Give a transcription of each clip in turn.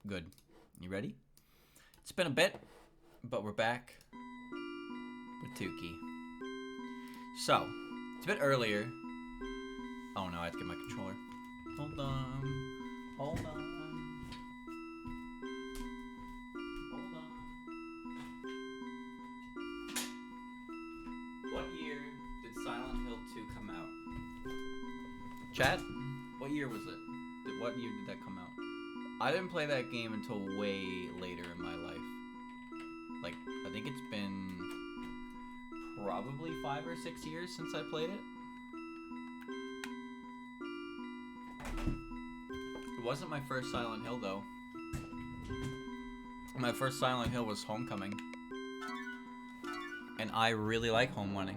Good. You ready? It's been a bit, but we're back with Tuki. So, it's a bit earlier. Oh no, I have to get my controller. Hold on. Hold on. Hold on. What year did Silent Hill 2 come out? Chat? What year was it? What year did that come out? I didn't play that game until way later in my life. Like, I think it's been probably 5 or 6 years since I played it. It wasn't my first Silent Hill, though. My first Silent Hill was Homecoming. And I really like Homecoming.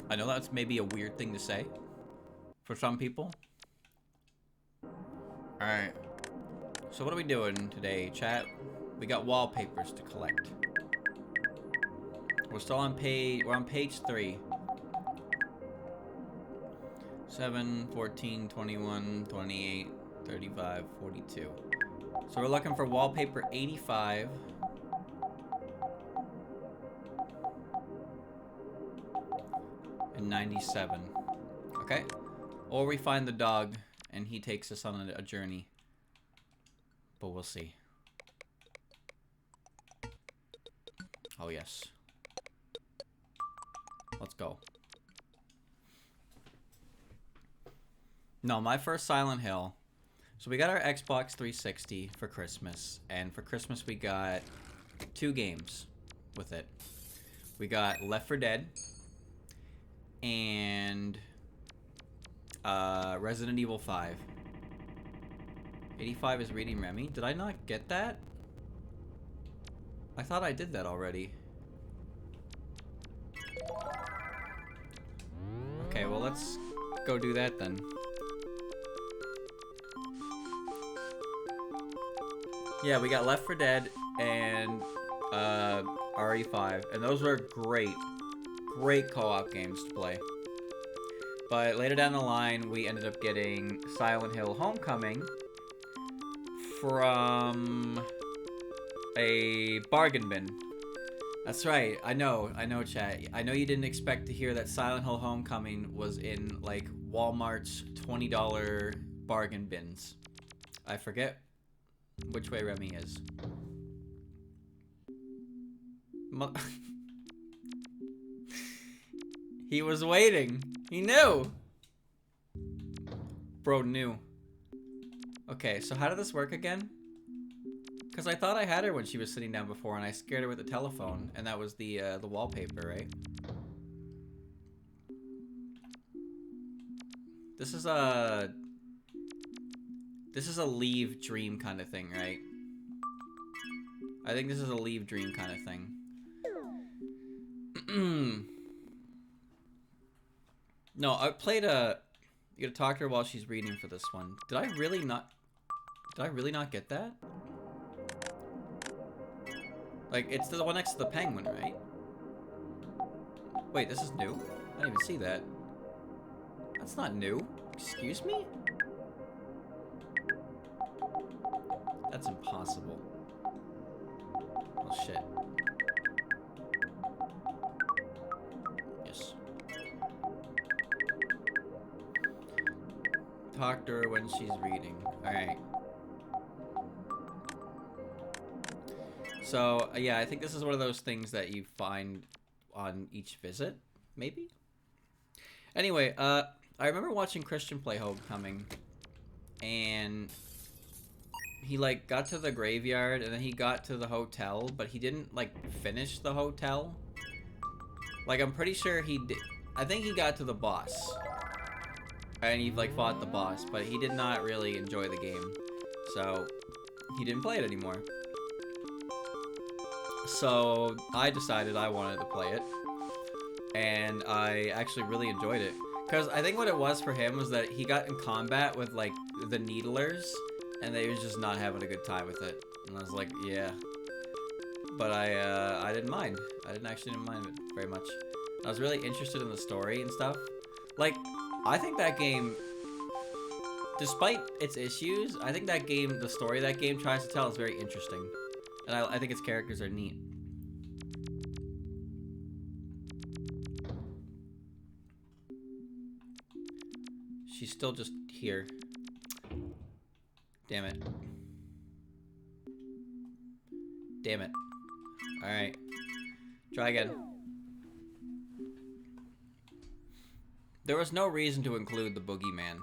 I know that's maybe a weird thing to say for some people. Alright. So what are we doing today, chat? We got wallpapers to collect. We're still on page 3. 7, 14, 21, 28, 35, 42. So we're looking for wallpaper 85. And 97. Okay? Or we find the dog and he takes us on a journey. But we'll see. Oh yes. Let's go. No, my first Silent Hill. So we got our Xbox 360 for Christmas. And for Christmas we got 2 games with it. We got Left 4 Dead. And Resident Evil 5. 85 is reading Remy. Did I not get that? I thought I did that already. Okay, well let's go do that then. Yeah, we got Left 4 Dead and RE5, and those were great co-op games to play. But later down the line, we ended up getting Silent Hill Homecoming from a bargain bin. That's right. I know, chat. I know you didn't expect to hear that Silent Hill Homecoming was in, like, Walmart's $20 bargain bins. I forget which way Remy is. He was waiting. He knew. Bro knew. Okay, so how did this work again? Because I thought I had her when she was sitting down before, and I scared her with the telephone, and that was the wallpaper, right? This is a leave dream kind of thing, right? I think this is a leave dream kind of thing. No, I played you gotta talk to her while she's reading for this one. Did I really not get that? Like, it's the one next to the penguin, right? Wait, this is new? I didn't even see that. That's not new. Excuse me? That's impossible. Oh, shit. Yes. Talk to her when she's reading. Alright. So, yeah, I think this is one of those things that you find on each visit, maybe? Anyway, I remember watching Christian play Homecoming, and he, like, got to the graveyard, and then he got to the hotel, but he didn't, like, finish the hotel. Like, I'm pretty sure he did. I think he got to the boss. And he, like, fought the boss, but he did not really enjoy the game. So, he didn't play it anymore. So, I decided I wanted to play it. And I actually really enjoyed it. Because I think what it was for him was that he got in combat with, like, the Needlers, and they was just not having a good time with it. And I was like, yeah. But I didn't mind. I didn't mind it very much. I was really interested in the story and stuff. Like, I think that game despite its issues, I think that game, the story that game tries to tell is very interesting. And I think its characters are neat. She's still just here. Damn it. Damn it. Alright. Try again. There was no reason to include the boogeyman.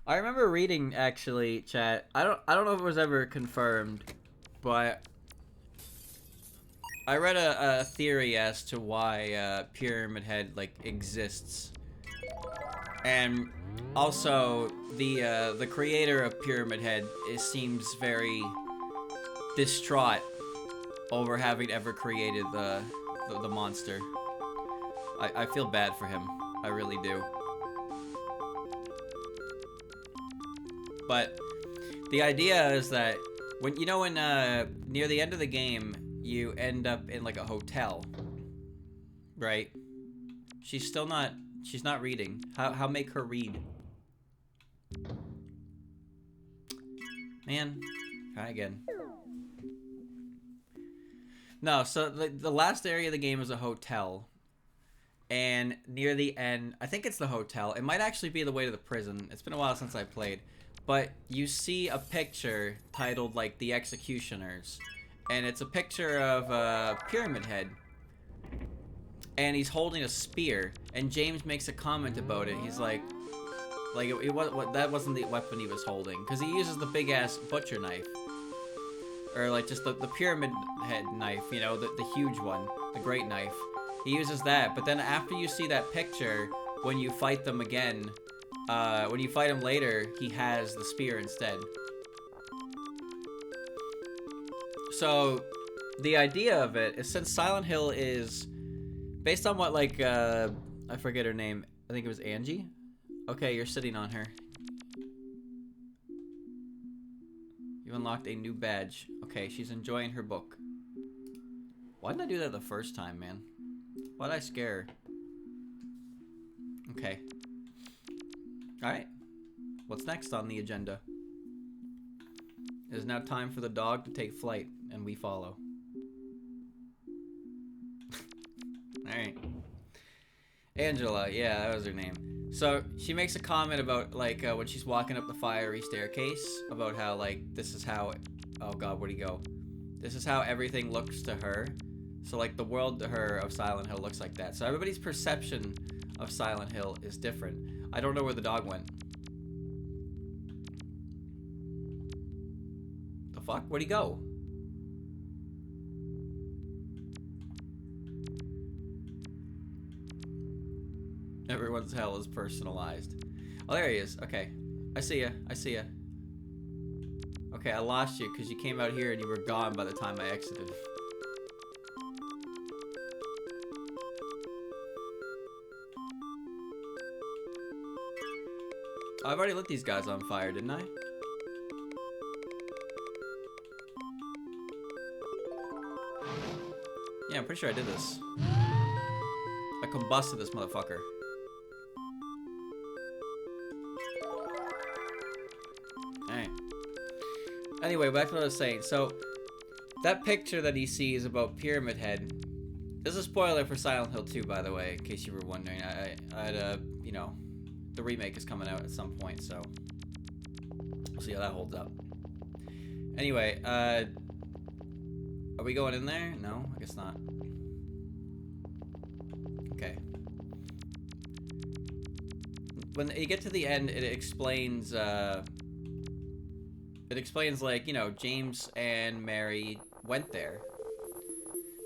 I remember reading, actually, chat. I don't know if it was ever confirmed, but I read a theory as to why Pyramid Head like exists, and also the creator of Pyramid Head seems very distraught over having ever created the monster. I feel bad for him. I really do. But the idea is that when near the end of the game you end up in like a hotel, right? She's not reading. How make her read? Man, try again. No, so the last area of the game is a hotel. And near the end, I think it's the hotel. It might actually be the way to the prison. It's been a while since I played. But you see a picture titled, like, The Executioners. And it's a picture of Pyramid Head. And he's holding a spear. And James makes a comment about it. He's like that wasn't the weapon he was holding. Because he uses the big-ass butcher knife. Or, like, just the Pyramid Head knife, you know, the huge one. The great knife. He uses that, but then after you see that picture, when you fight them again, when you fight him later, he has the spear instead. So, the idea of it is, since Silent Hill is based on what, like, I forget her name. I think it was Angie? Okay, you're sitting on her. You unlocked a new badge. Okay, she's enjoying her book. Why didn't I do that the first time, man? Why'd I scare her? Okay. Alright. What's next on the agenda? It is now time for the dog to take flight, and we follow. Alright. Angela, yeah, that was her name. So, she makes a comment about, like, when she's walking up the fiery staircase, about how, like, this is how... Oh god, where'd he go? This is how everything looks to her. So, like, the world to her of Silent Hill looks like that. So everybody's perception of Silent Hill is different. I don't know where the dog went. The fuck? Where'd he go? Everyone's hell is personalized. Oh, there he is. Okay. I see ya. I see ya. Okay, I lost you because you came out here and you were gone by the time I exited. I've already lit these guys on fire, didn't I? Yeah, I'm pretty sure I did this. I combusted this motherfucker. Alright. Anyway, back to what I was saying. So, that picture that he sees about Pyramid Head... This is a spoiler for Silent Hill 2, by the way, in case you were wondering. You know... The remake is coming out at some point, so we'll see how that holds up. Anyway, are we going in there? No, I guess not. Okay. When you get to the end, it explains, like, you know, James and Mary went there.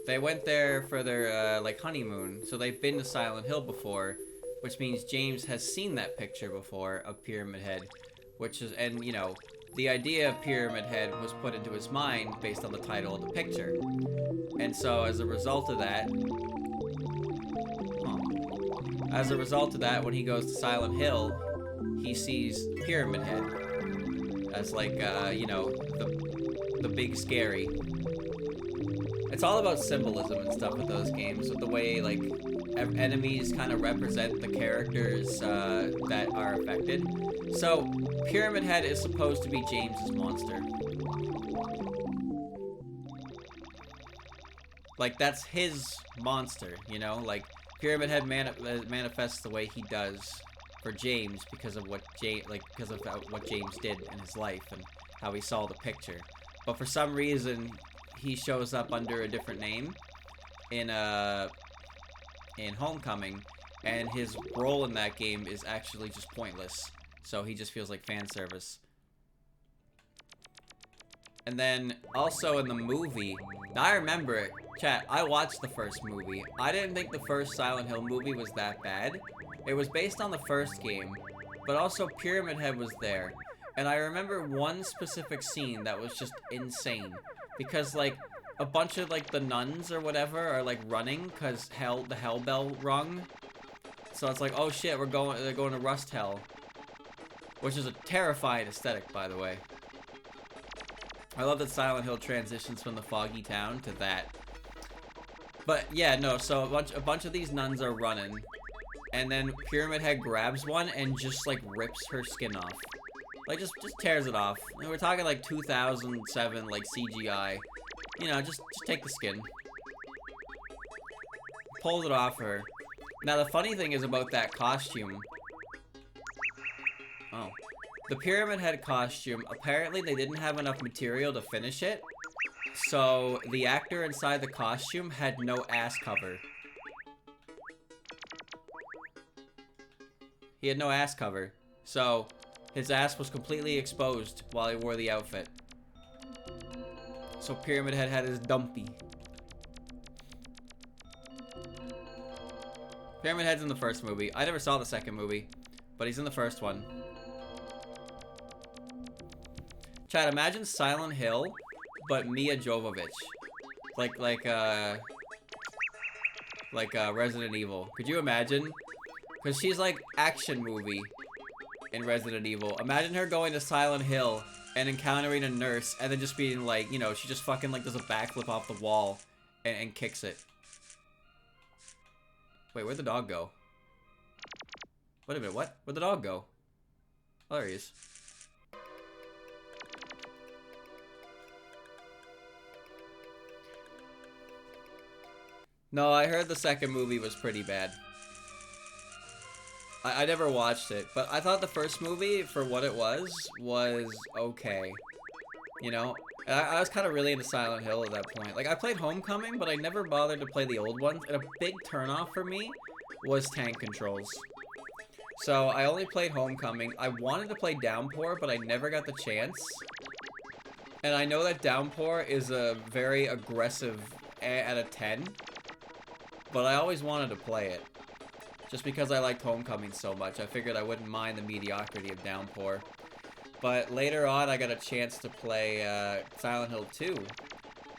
They went there for their, like, honeymoon, so they've been to Silent Hill before. Which means James has seen that picture before of Pyramid Head, which is, and you know, the idea of Pyramid Head was put into his mind based on the title of the picture. And so as a result of that, when he goes to Silent Hill, he sees Pyramid Head as like, you know, the big scary. It's all about symbolism and stuff with those games, with the way, like, enemies kind of represent the characters that are affected. So, Pyramid Head is supposed to be James's monster. Like, that's his monster, you know? Like, Pyramid Head manifests the way he does for James because of what what James did in his life and how he saw the picture. But for some reason, he shows up under a different name in Homecoming, and his role in that game is actually just pointless. So he just feels like fan service. And then also in the movie, now I remember it. Chat, I watched the first movie. I didn't think the first Silent Hill movie was that bad. It was based on the first game, but also Pyramid Head was there. And I remember one specific scene that was just insane. Because, like, a bunch of, like, the nuns or whatever are, like, running because the hell bell rung. So it's like, oh shit, they're going to Rust Hell. Which is a terrifying aesthetic, by the way. I love that Silent Hill transitions from the foggy town to that. But yeah, no, so a bunch of these nuns are running, and then Pyramid Head grabs one and just like rips her skin off. Like just tears it off. And we're talking like 2007 like CGI. You know, just take the skin. Pulls it off her. Now the funny thing is about that costume. Oh. The Pyramid Head costume, apparently they didn't have enough material to finish it. So, the actor inside the costume had no ass cover. He had no ass cover. So, his ass was completely exposed while he wore the outfit. So, Pyramid Head had his dumpy. Pyramid Head's in the first movie. I never saw the second movie, but he's in the first one. Chad, imagine Silent Hill, but Mia Jovovich, like Resident Evil. Could you imagine? Because she's like action movie in Resident Evil. Imagine her going to Silent Hill and encountering a nurse, and then just being like, you know, she just fucking like does a backflip off the wall and kicks it. Wait, where'd the dog go? Wait a minute, what? Where'd the dog go? Oh, there he is. No, I heard the second movie was pretty bad. I never watched it, but I thought the first movie, for what it was okay. You know? And I was kind of really into Silent Hill at that point. Like, I played Homecoming, but I never bothered to play the old ones, and a big turnoff for me was tank controls. So, I only played Homecoming. I wanted to play Downpour, but I never got the chance. And I know that Downpour is a very aggressive out of 10. But I always wanted to play it. Just because I liked Homecoming so much. I figured I wouldn't mind the mediocrity of Downpour. But later on, I got a chance to play Silent Hill 2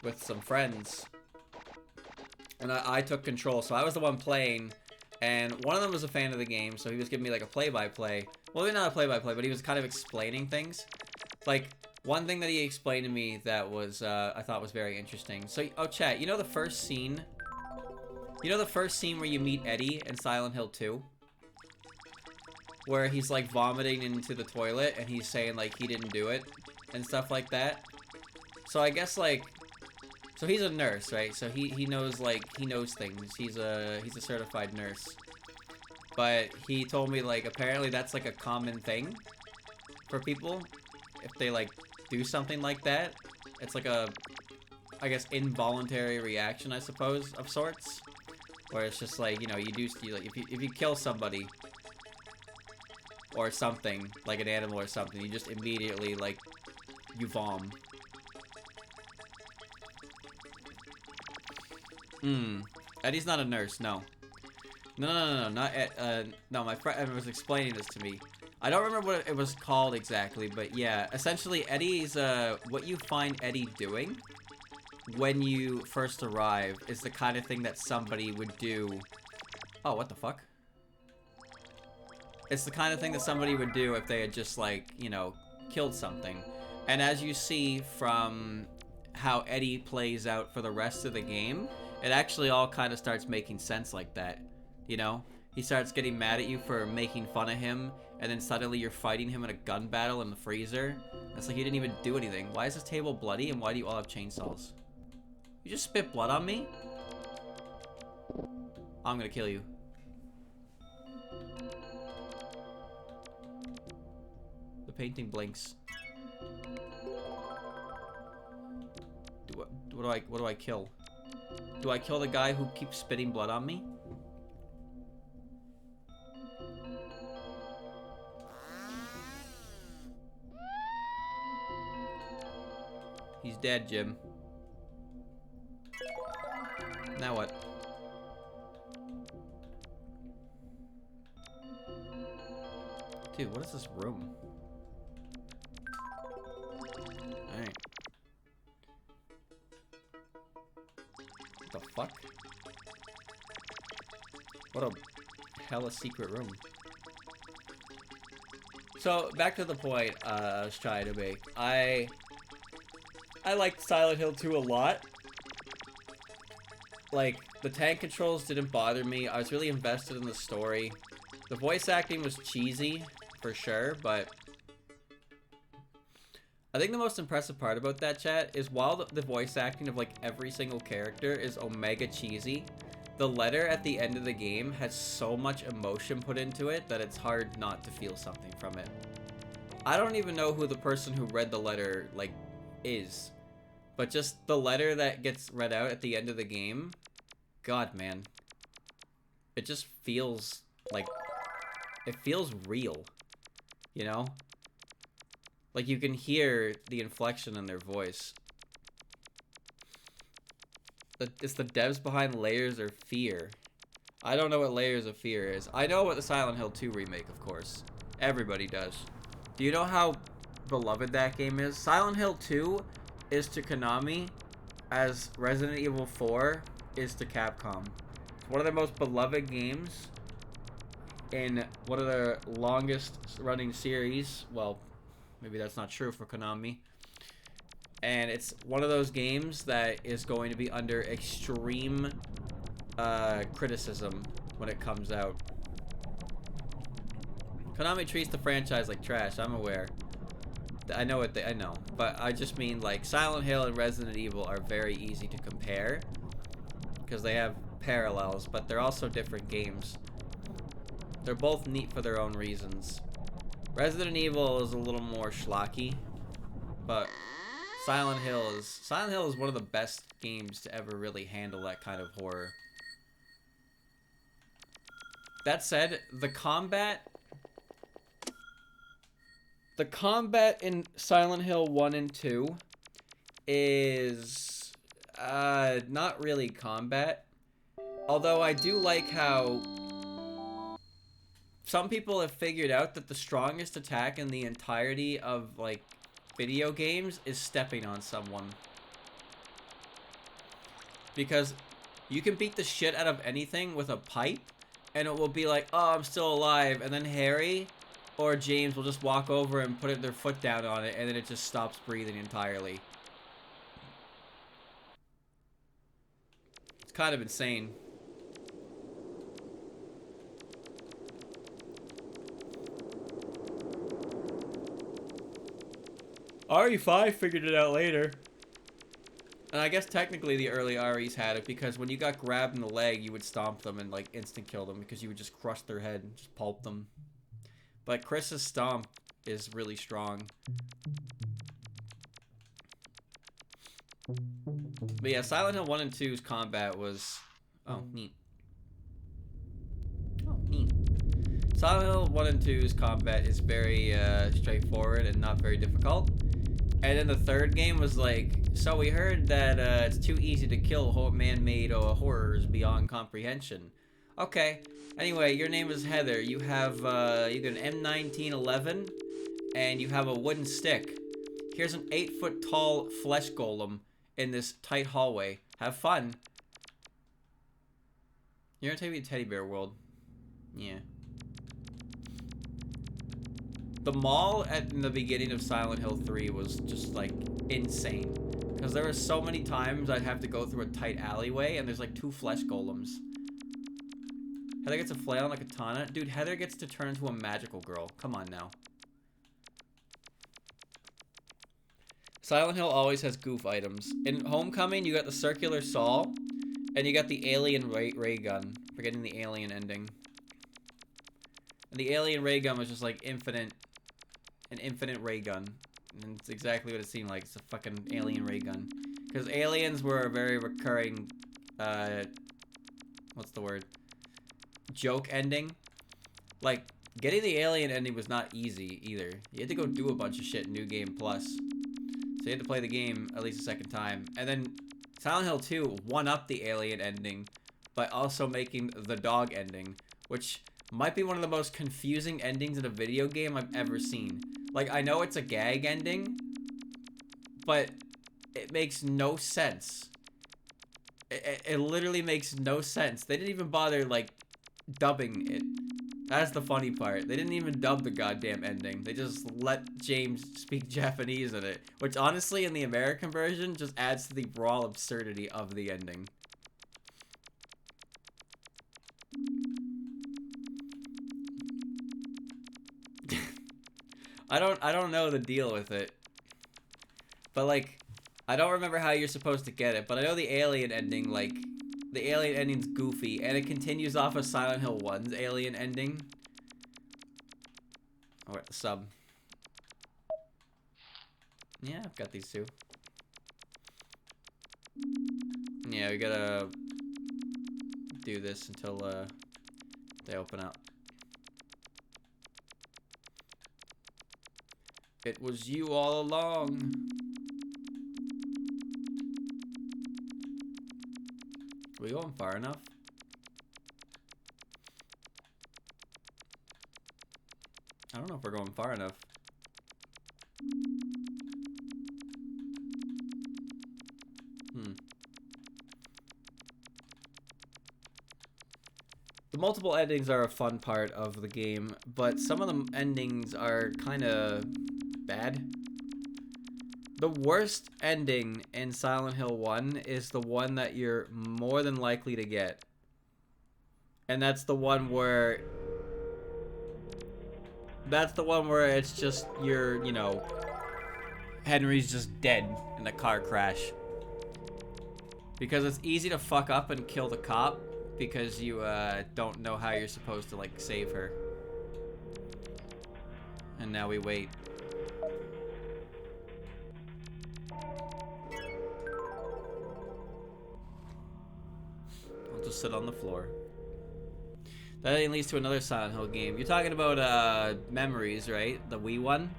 with some friends. And I took control. So I was the one playing. And one of them was a fan of the game. So he was giving me like a play-by-play. Well, maybe not a play-by-play, but he was kind of explaining things. Like, one thing that he explained to me that was, I thought was very interesting. So, oh, chat, you know the first scene... You know the first scene where you meet Eddie in Silent Hill 2? Where he's like vomiting into the toilet and he's saying like he didn't do it and stuff like that. So I guess like, so he's a nurse, right? So he knows like, he knows things. He's a certified nurse. But he told me like apparently that's like a common thing for people if they like do something like that. It's like a, I guess, involuntary reaction, I suppose, of sorts. Where it's just like, you know, like, if you kill somebody or something, like an animal or something, you just immediately, like, you vom. Eddie's not a nurse, no. No, not no, my friend was explaining this to me. I don't remember what it was called exactly, but yeah, essentially Eddie's, what you find Eddie doing when you first arrive is the kind of thing that somebody would do. Oh, what the fuck? It's the kind of thing that somebody would do if they had just, like, you know, killed something. And as you see from how Eddie plays out for the rest of the game, it actually all kind of starts making sense like that. You know? He starts getting mad at you for making fun of him, and then suddenly you're fighting him in a gun battle in the freezer. It's like you didn't even do anything. Why is this table bloody, and why do you all have chainsaws? You just spit blood on me? I'm gonna kill you. The painting blinks. What do I kill? Do I kill the guy who keeps spitting blood on me? He's dead, Jim. Now what? Dude, what is this room? Alright. What the fuck? What a hella secret room. So, back to the point I was trying to make. I liked Silent Hill 2 a lot. Like, the tank controls didn't bother me. I was really invested in the story. The voice acting was cheesy, for sure, but I think the most impressive part about that, chat, is while the voice acting of, like, every single character is omega cheesy, the letter at the end of the game has so much emotion put into it that it's hard not to feel something from it. I don't even know who the person who read the letter, like, is. But just the letter that gets read out at the end of the game, God, man. It just feels like, it feels real, you know? Like, you can hear the inflection in their voice. It's the devs behind Layers of Fear. I don't know what Layers of Fear is. I know what the Silent Hill 2 remake, of course. Everybody does. Do you know how beloved that game is? Silent Hill 2 is to Konami as Resident Evil 4 is to Capcom. It's one of the most beloved games in one of the longest running series. Well, maybe that's not true for Konami. And it's one of those games that is going to be under extreme criticism when it comes out. Konami treats the franchise like trash, I'm aware. I know what I know, but I just mean, like, Silent Hill and Resident Evil are very easy to compare because they have parallels, but they're also different games. They're both neat for their own reasons. Resident Evil is a little more schlocky, but Silent Hill is one of the best games to ever really handle that kind of horror. That said, the combat in Silent Hill 1 and 2 is not really combat. Although I do like how some people have figured out that the strongest attack in the entirety of, like, video games is stepping on someone. Because you can beat the shit out of anything with a pipe, and it will be like, oh, I'm still alive, and then Harry or James will just walk over and put their foot down on it, and then it just stops breathing entirely. It's kind of insane. RE5 figured it out later. And I guess technically the early REs had it, because when you got grabbed in the leg, you would stomp them and, like, instant kill them, because you would just crush their head and just pulp them. But Chris's stomp is really strong. But yeah, Silent Hill 1 and 2's combat was... Oh, neat. Oh, neat. Silent Hill 1 and 2's combat is very straightforward and not very difficult. And then the third game was like, so we heard that it's too easy to kill man-made horrors beyond comprehension. Okay. Anyway, your name is Heather. You have you got an M1911, and you have a wooden stick. Here's an 8-foot tall flesh golem in this tight hallway. Have fun. You're gonna take me to Teddy Bear World. Yeah. The mall in the beginning of Silent Hill 3 was just, like, insane. Because there were so many times I'd have to go through a tight alleyway, and there's, like, 2 flesh golems. Heather gets a flail and a katana. Dude, Heather gets to turn into a magical girl. Come on now. Silent Hill always has goof items. In Homecoming, you got the circular saw, and you got the alien ray gun. Forgetting the alien ending. And the alien ray gun was just like an infinite ray gun. And it's exactly what it seemed like. It's a fucking alien ray gun. Because aliens were a very recurring, what's the word? Joke ending. Like, getting the alien ending was not easy either. You had to go do a bunch of shit in New Game Plus. So you had to play the game at least a second time. And then Silent Hill 2 one-upped the alien ending by also making the dog ending, which might be one of the most confusing endings in a video game I've ever seen. Like, I know it's a gag ending, but it makes no sense. It literally makes no sense. They didn't even bother, like, dubbing it. That's the funny part. They didn't even dub the goddamn ending. They just let James speak Japanese in it, which honestly, in the American version, just adds to the raw absurdity of the ending. I don't know the deal with it. But like, I don't remember how you're supposed to get it, but I know the alien ending, like, the alien ending's goofy, and it continues off of Silent Hill 1's alien ending. Oh, we're at the sub. Yeah, I've got these two. Yeah, we gotta do this until they open up. It was you all along. Are we going far enough? I don't know if we're going far enough. The multiple endings are a fun part of the game, but some of the endings are kind of bad. The worst ending in Silent Hill 1 is the one that you're more than likely to get. And that's the one where... That's the one where it's just, you know... Henry's just dead in a car crash. Because it's easy to fuck up and kill the cop, because you don't know how you're supposed to, like, save her. And now we wait. I'll just sit on the floor. That leads to another Silent Hill game. You're talking about Memories, right? The Wii one?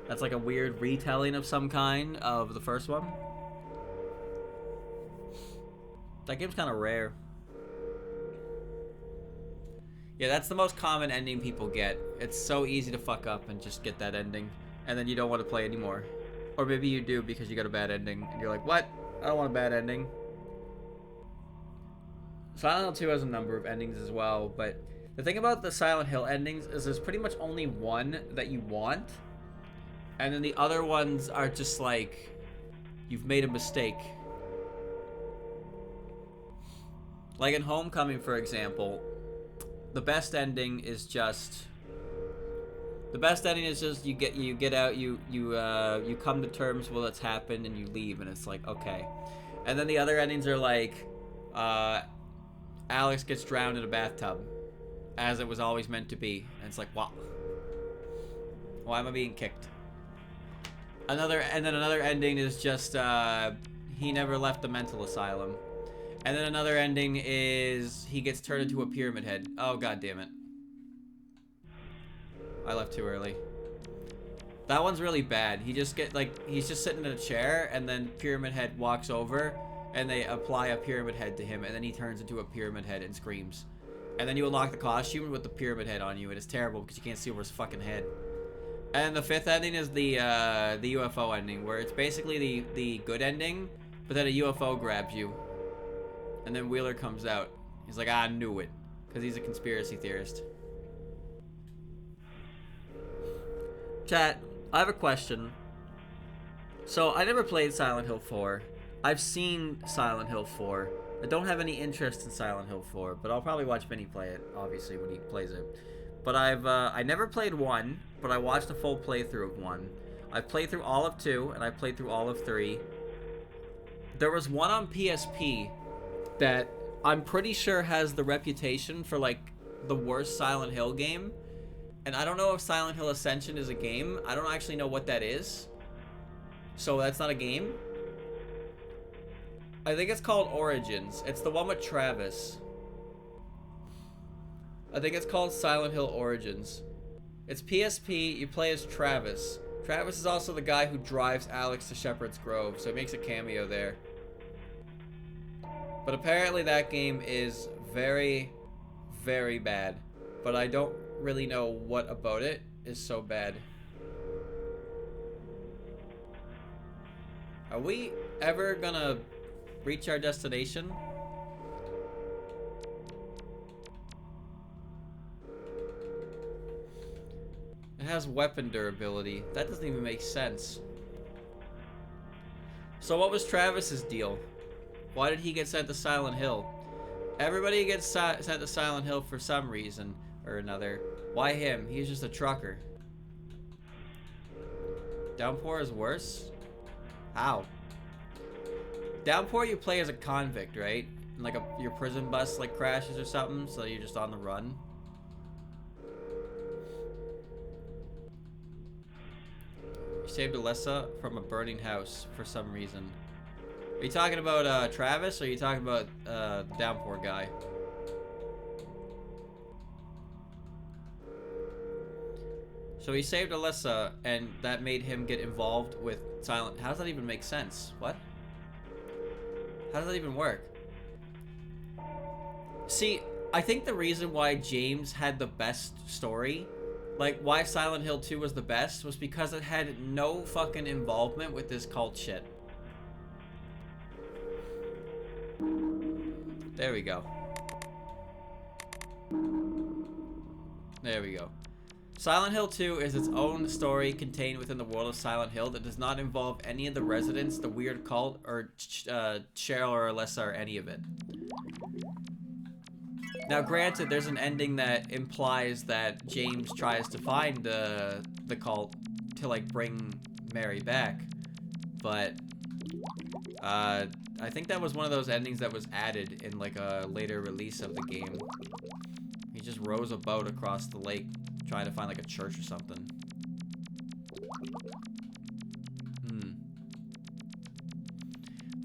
That's like a weird retelling of some kind of the first one. That game's kind of rare. Yeah, that's the most common ending people get. It's so easy to fuck up and just get that ending. And then you don't want to play anymore. Or maybe you do because you got a bad ending. And you're like, what? I don't want a bad ending. Silent Hill 2 has a number of endings as well, but the thing about the Silent Hill endings is there's pretty much only one that you want. And then the other ones are just like, you've made a mistake. Like in Homecoming, for example, the best ending is just you get out, you come to terms with what's happened and you leave, and it's like, okay. And then the other endings are like, Alex gets drowned in a bathtub, as it was always meant to be, and it's like, wow, why am I being kicked? And then another ending is just he never left the mental asylum. And then another ending is he gets turned into a pyramid head. Oh, god damn it. I left too early. That one's really bad. He's just sitting in a chair, and then Pyramid Head walks over, and they apply a Pyramid Head to him, and then he turns into a Pyramid Head and screams. And then you unlock the costume with the Pyramid Head on you, and it's terrible because you can't see over his fucking head. And the fifth ending is the UFO ending, where it's basically the good ending, but then a UFO grabs you. And then Wheeler comes out. He's like, I knew it. Because he's a conspiracy theorist. Chat, I have a question. So, I never played Silent Hill 4. I've seen Silent Hill 4. I don't have any interest in Silent Hill 4, but I'll probably watch Vinny play it, obviously, when he plays it. But I never played 1, but I watched a full playthrough of 1. I've played through all of 2, and I played through all of 3. There was one on PSP that I'm pretty sure has the reputation for, like, the worst Silent Hill game. And I don't know if Silent Hill Ascension is a game. I don't actually know what that is. So that's not a game? I think it's called Origins. It's the one with Travis. I think it's called Silent Hill Origins. It's PSP, you play as Travis. Travis is also the guy who drives Alex to Shepherd's Grove, so he makes a cameo there. But apparently that game is very, very bad. But I don't really know what about it is so bad. Are we ever gonna reach our destination? It has weapon durability. That doesn't even make sense. So what was Travis's deal? Why did he get sent to Silent Hill? Everybody gets sent to Silent Hill for some reason or another. Why him? He's just a trucker. Downpour is worse? How? Downpour you play as a convict, right? And like your prison bus like crashes or something, so you're just on the run. You saved Alyssa from a burning house for some reason. Are you talking about Travis, or are you talking about the Downpour guy? So he saved Alyssa, and that made him get involved with Silent... How does that even make sense? What? How does that even work? See, I think the reason why James had the best story, like why Silent Hill 2 was the best, was because it had no fucking involvement with this cult shit. There we go. There we go. Silent Hill 2 is its own story contained within the world of Silent Hill that does not involve any of the residents, the weird cult, or Cheryl or Alyssa or any of it. Now granted, there's an ending that implies that James tries to find the cult to like bring Mary back, but I think that was one of those endings that was added in like a later release of the game. He just rows a boat across the lake trying to find like a church or something.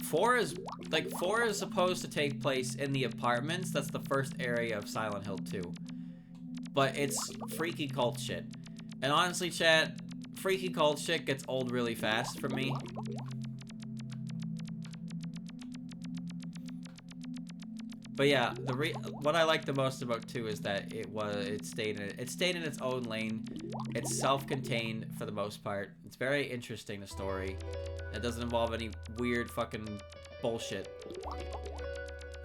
4 is supposed to take place in the apartments. That's the first area of Silent Hill 2. But it's freaky cult shit. And honestly, chat, freaky cult shit gets old really fast for me. But yeah, what I like the most about 2 is that it stayed in its own lane. It's self-contained for the most part. It's very interesting, the story. It doesn't involve any weird fucking bullshit.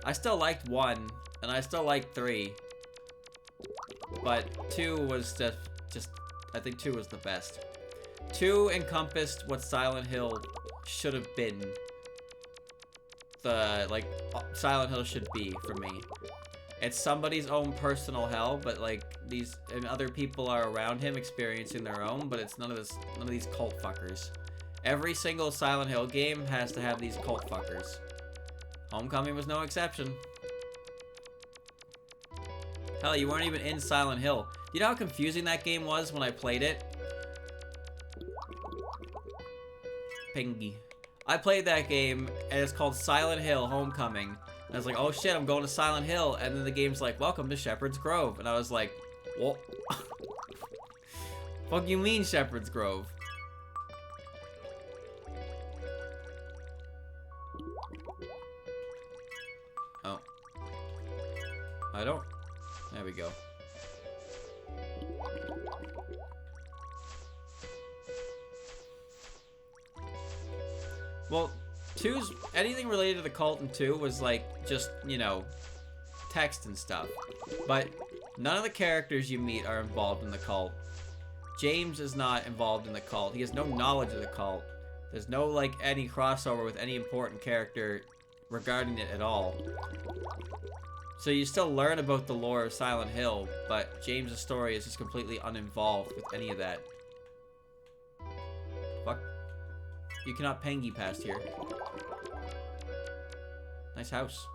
I still liked 1, and I still liked 3. But 2 was just I think 2 was the best. 2 encompassed what Silent Hill should have been. Silent Hill should be for me. It's somebody's own personal hell, but like and other people are around him experiencing their own, but it's none of these cult fuckers. Every single Silent Hill game has to have these cult fuckers. Homecoming was no exception. Hell, you weren't even in Silent Hill. You know how confusing that game was when I played it? Pingy. I played that game, and it's called Silent Hill Homecoming. And I was like, oh shit, I'm going to Silent Hill. And then the game's like, welcome to Shepherd's Grove. And I was like, what? Fuck you mean Shepherd's Grove? Oh. I don't... There we go. Well, 2's... Anything related to the cult in 2 was like, just, you know, text and stuff. But none of the characters you meet are involved in the cult. James is not involved in the cult. He has no knowledge of the cult. There's no, like, any crossover with any important character regarding it at all. So you still learn about the lore of Silent Hill, but James's story is just completely uninvolved with any of that. Fuck. You cannot pengy past here. Nice house.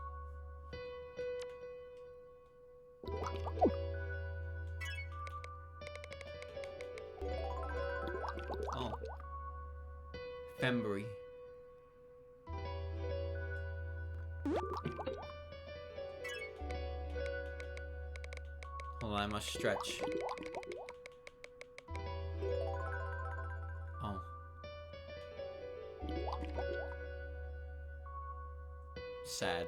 Oh. Fembury. Hold on, I must stretch. Oh. Sad.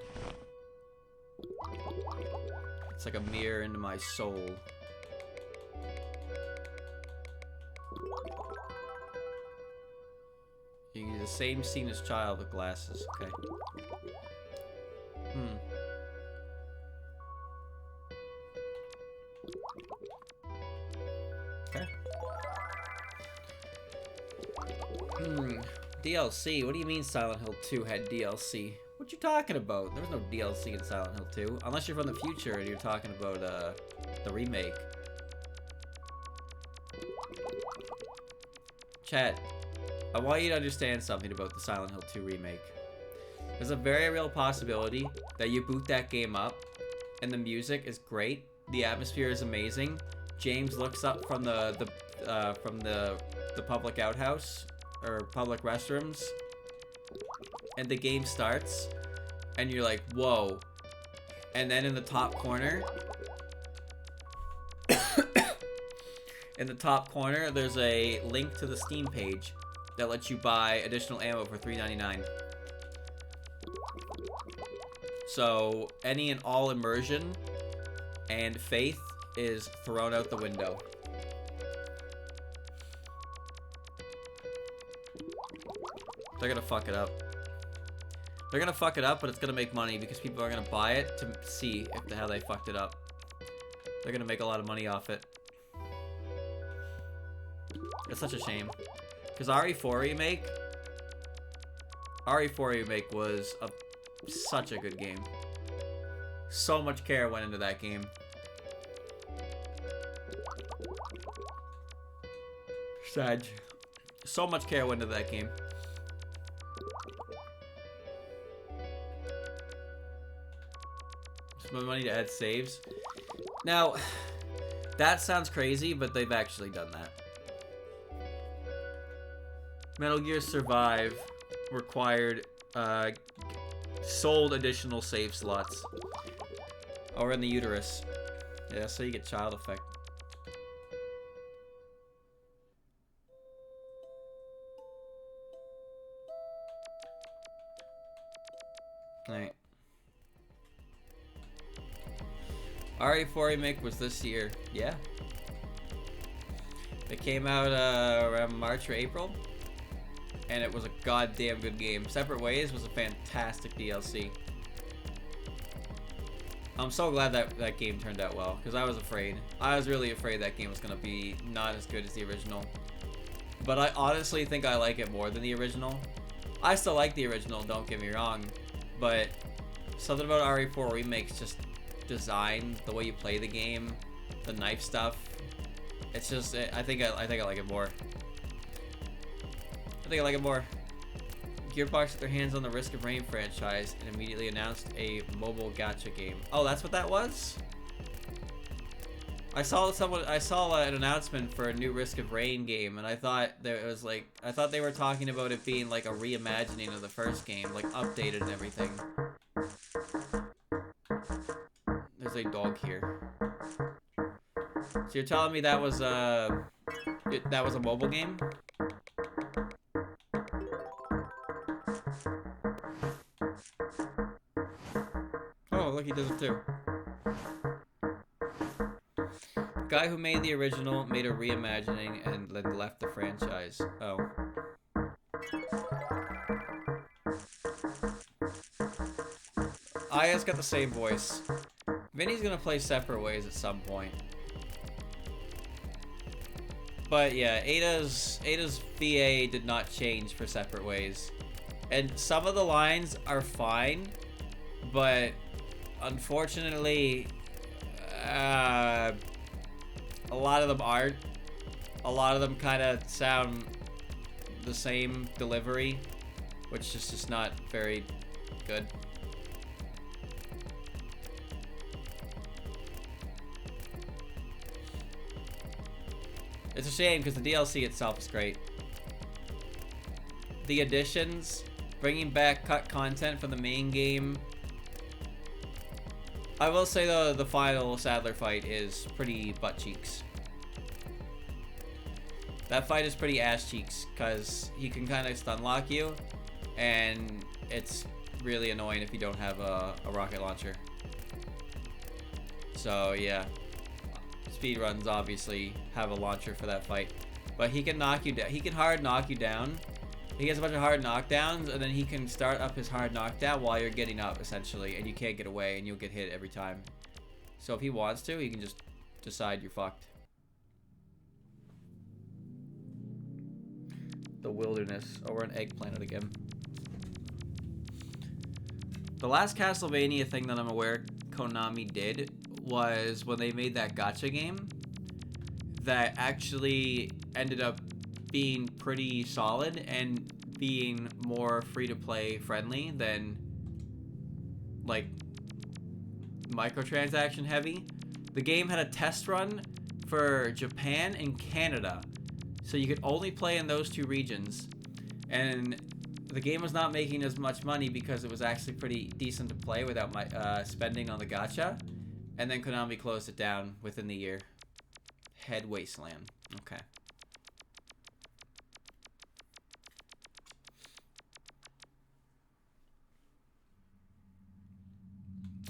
It's like a mirror into my soul. You can do the same scene as child with glasses. Okay. Okay. DLC? What do you mean Silent Hill 2 had DLC? What you talking about? There was no DLC in Silent Hill 2. Unless you're from the future and you're talking about the remake. Chat, I want you to understand something about the Silent Hill 2 remake. There's a very real possibility that you boot that game up and the music is great, the atmosphere is amazing. James looks up from the public outhouse or public restrooms, and the game starts, and you're like, whoa. And then in the top corner, there's a link to the Steam page that lets you buy additional ammo for $3.99. So any and all immersion and faith is thrown out the window. They're gonna fuck it up. They're gonna fuck it up, but it's gonna make money because people are gonna buy it to see if the hell they fucked it up. They're gonna make a lot of money off it. It's such a shame. Because RE4 Remake was such a good game. So much care went into that game. Sad. So much care went into that game. Spend money to add saves. Now, that sounds crazy, but they've actually done that. Metal Gear Survive required sold additional save slots. Or in the uterus. Yeah, so you get child effect. Alright. RE4 Remake was this year. Yeah. It came out around March or April. And it was a goddamn good game. Separate Ways was a fantastic DLC. I'm so glad that game turned out well, because I was afraid. I was really afraid that game was going to be not as good as the original. But I honestly think I like it more than the original. I still like the original, don't get me wrong. But something about RE4 Remakes, just design, the way you play the game, the knife stuff. It's just, I think I like it more. I think I like it more. Gearbox got their hands on the Risk of Rain franchise and immediately announced a mobile gacha game. Oh, that's what that was? I saw an announcement for a new Risk of Rain game, and I thought I thought they were talking about it being like a reimagining of the first game, like updated and everything. There's a dog here. So you're telling me that was a mobile game? Oh, look, he does it too. Guy who made the original made a reimagining and then left the franchise. Oh. Aya's got the same voice. Vinny's gonna play Separate Ways at some point. But yeah, Ada's VA did not change for Separate Ways. And some of the lines are fine, but unfortunately, a lot of them aren't. A lot of them kind of sound the same delivery, which is just not very good. It's a shame because the DLC itself is great. The additions, bringing back cut content from the main game. I will say though, the final Sadler fight is pretty butt cheeks. That fight is pretty ass cheeks because he can kind of stun lock you, and it's really annoying if you don't have a rocket launcher. So yeah, speedruns obviously have a launcher for that fight, but he can knock you down. He can hard knock you down. He gets a bunch of hard knockdowns, and then he can start up his hard knockdown while you're getting up, essentially, and you can't get away, and you'll get hit every time. So if he wants to, he can just decide you're fucked. The wilderness. Oh, we're on Egg Planet again. The last Castlevania thing that I'm aware Konami did was when they made that gacha game that actually ended up being pretty solid and being more free-to-play friendly than like microtransaction heavy. The game had a test run for Japan and Canada, so you could only play in those two regions, and the game was not making as much money because it was actually pretty decent to play without my spending on the gacha, and then Konami closed it down within the year. Head Wasteland. Okay.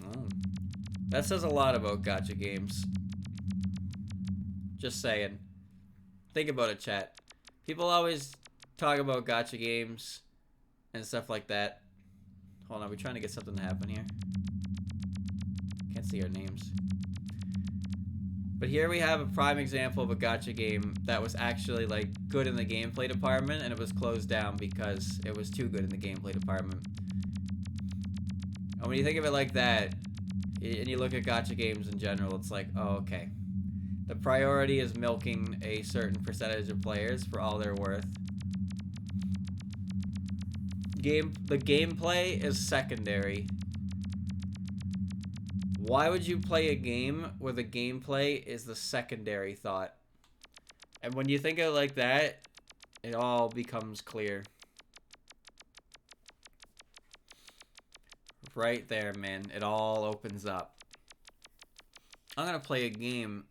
Oh. That says a lot about gacha games. Just saying. Think about it, chat. People always talk about gacha games and stuff like that. Hold on, we're trying to get something to happen here. Can't see our names. But here we have a prime example of a gacha game that was actually like good in the gameplay department, and it was closed down because it was too good in the gameplay department. And when you think of it like that, and you look at gacha games in general, it's like, oh, okay. The priority is milking a certain percentage of players for all they're worth. The gameplay is secondary. Why would you play a game where the gameplay is the secondary thought? And when you think of it like that, it all becomes clear. Right there, man. It all opens up. I'm gonna play a game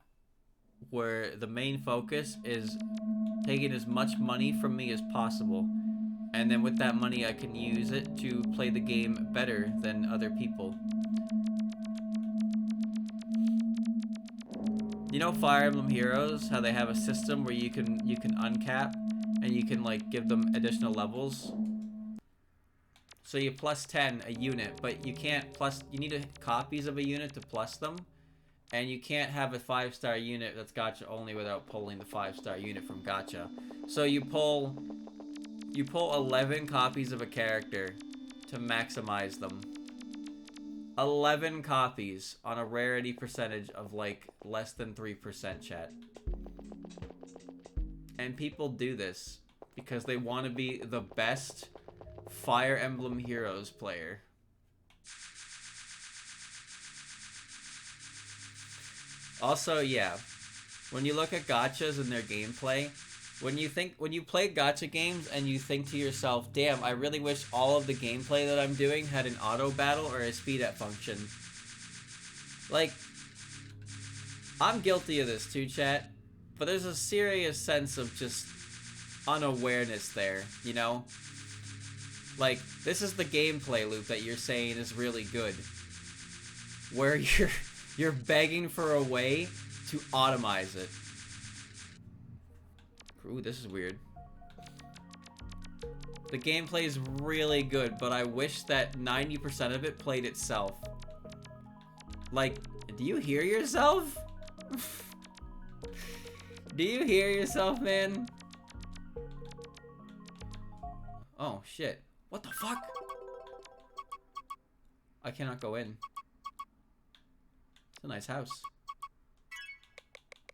where the main focus is taking as much money from me as possible, and then with that money I can use it to play the game better than other people. You know Fire Emblem Heroes, how they have a system where you can uncap and you can like give them additional levels? So you plus 10 a unit, but you can't plus, you need copies of a unit to plus them. And you can't have a 5-star unit that's gacha only without pulling the 5-star unit from gacha. So you pull 11 copies of a character to maximize them. 11 copies on a rarity percentage of like less than 3%, chat. And people do this because they want to be the best Fire Emblem Heroes player. Also, yeah, when you look at gachas and their gameplay, when you play gacha games and you think to yourself, damn, I really wish all of the gameplay that I'm doing had an auto battle or a speed up function. Like, I'm guilty of this too, chat, but there's a serious sense of just unawareness there, you know? Like, this is the gameplay loop that you're saying is really good, where you're begging for a way to automize it. Ooh, this is weird. The gameplay is really good, but I wish that 90% of it played itself. Like, do you hear yourself? Do you hear yourself, man? Oh, shit. What the fuck? I cannot go in. It's a nice house.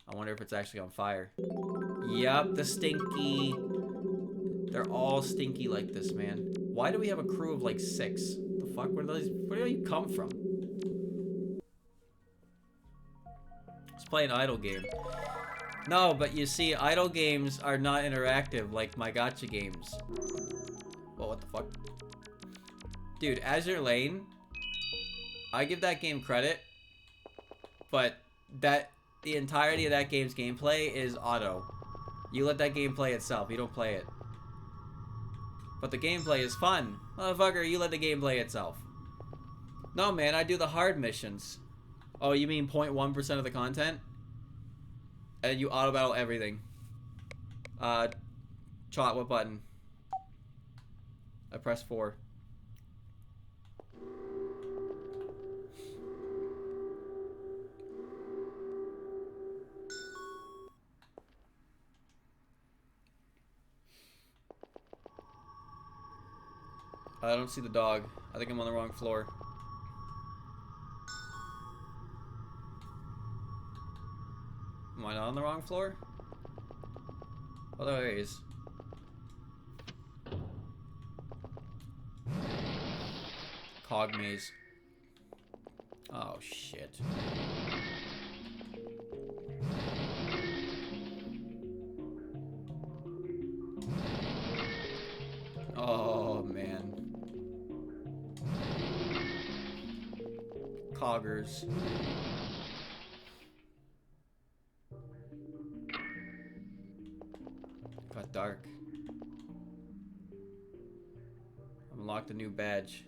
I wonder if it's actually on fire. Yup, the stinky. They're all stinky like this, man. Why do we have a crew of like 6? The fuck? Where do you come from? Let's play an idle game. No, but you see, idle games are not interactive like my gacha games. Well, what the fuck? Dude, Azure Lane, I give that game credit, but the entirety of that game's gameplay is auto. You let that game play itself, you don't play it. But the gameplay is fun. Motherfucker, you let the game play itself. No, man, I do the hard missions. Oh, you mean 0.1% of the content? And you auto battle everything. Chat, what button? I press 4. I don't see the dog. I think I'm on the wrong floor. Am I not on the wrong floor? Oh, there he is. Cog maze. Oh, shit. Oh, man. Coggers. Got dark. Unlocked a new badge.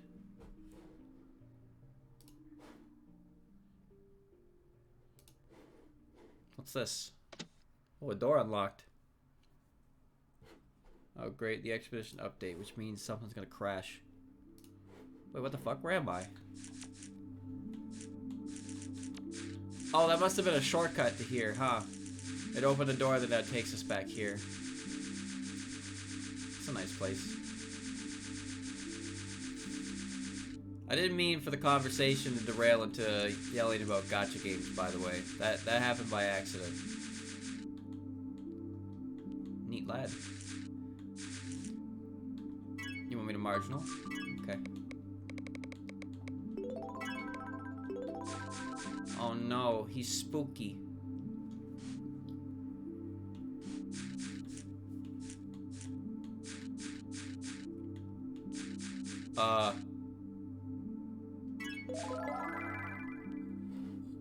What's this? Oh, a door unlocked. Oh, great. The expedition update, which means something's gonna crash. Wait, what the fuck? Where am I? Oh, that must have been a shortcut to here, huh? It opened a door that takes us back here. It's a nice place. I didn't mean for the conversation to derail into yelling about gacha games, by the way. That happened by accident. Neat lad. You want me to marginal? Okay. Oh no, he's spooky.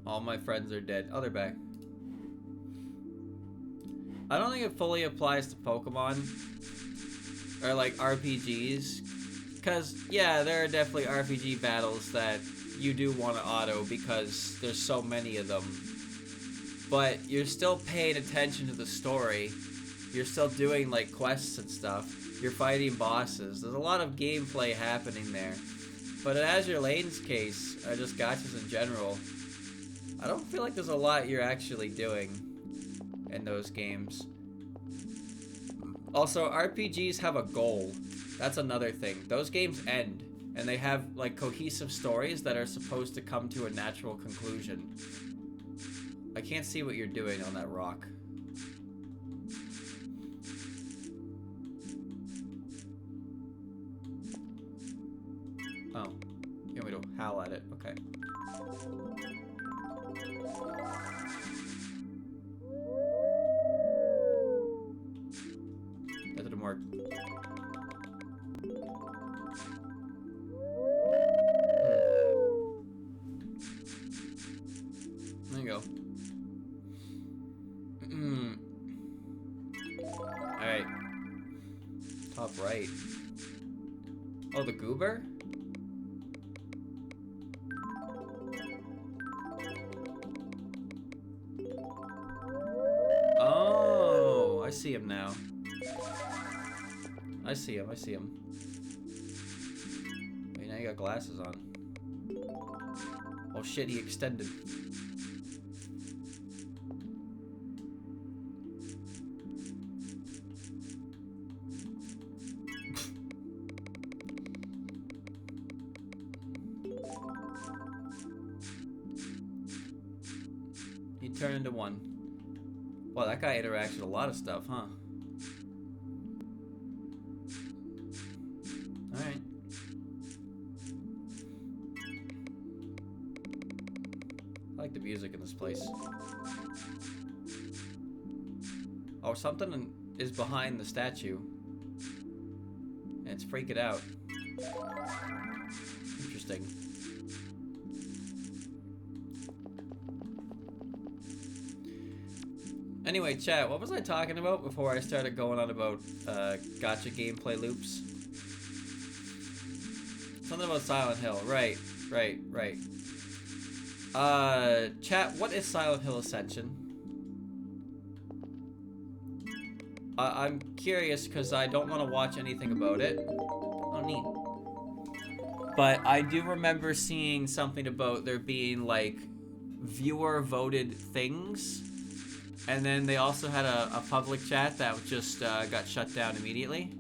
All my friends are dead. Oh, they're back. I don't think it fully applies to Pokemon or like RPGs, because yeah, there are definitely RPG battles that you do want to auto because there's so many of them, but you're still paying attention to the story. You're still doing like quests and stuff. You're fighting bosses. There's a lot of gameplay happening there. But in Azure Lane's case, or just gachas in general, I don't feel like there's a lot you're actually doing in those games. Also, RPGs have a goal. That's another thing. Those games end, and they have like cohesive stories that are supposed to come to a natural conclusion. I can't see what you're doing on that rock. Oh, you want me to howl at it? Okay. That didn't work. There you go. Alright. Top right. Oh, the goober? Oh, I see him now. I see him, I see him. Wait, now you got glasses on. Oh shit, he extended. Turn into one. Well, that guy interacts with a lot of stuff, huh? Alright. I like the music in this place. Oh, something is behind the statue. And it's freaking out. Interesting. Anyway, chat, what was I talking about before I started going on about gacha gameplay loops? Something about Silent Hill. Right. Chat, what is Silent Hill Ascension? I'm curious because I don't want to watch anything about it. Oh, neat. But I do remember seeing something about there being, like, viewer-voted things. And then they also had a public chat that just got shut down immediately.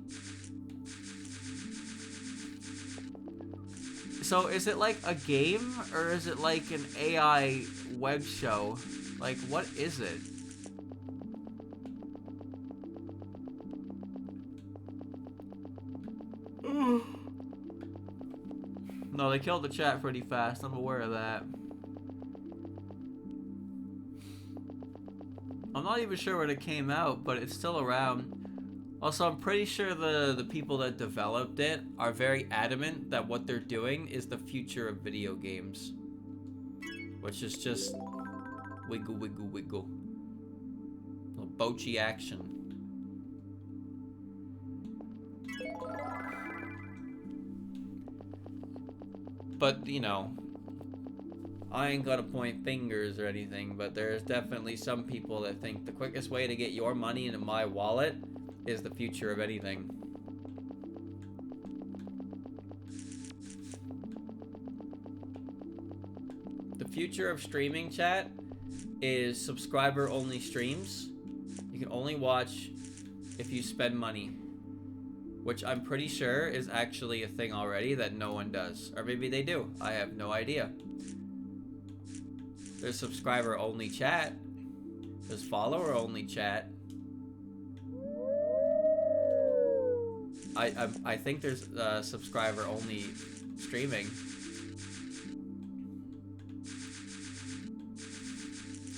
So is it like a game, or is it like an AI web show? Like, what is it? No, they killed the chat pretty fast. I'm aware of that. I'm not even sure when it came out, but it's still around. Also, I'm pretty sure the people that developed it are very adamant that what they're doing is the future of video games. Which is just wiggle, wiggle, wiggle. A little bochi action. But, you know, I ain't gonna point fingers or anything, but there's definitely some people that think the quickest way to get your money into my wallet is the future of anything. The future of streaming, chat, is subscriber-only streams. You can only watch if you spend money. Which I'm pretty sure is actually a thing already that no one does. Or maybe they do. I have no idea. There's subscriber-only chat. There's follower-only chat. I think there's subscriber-only streaming.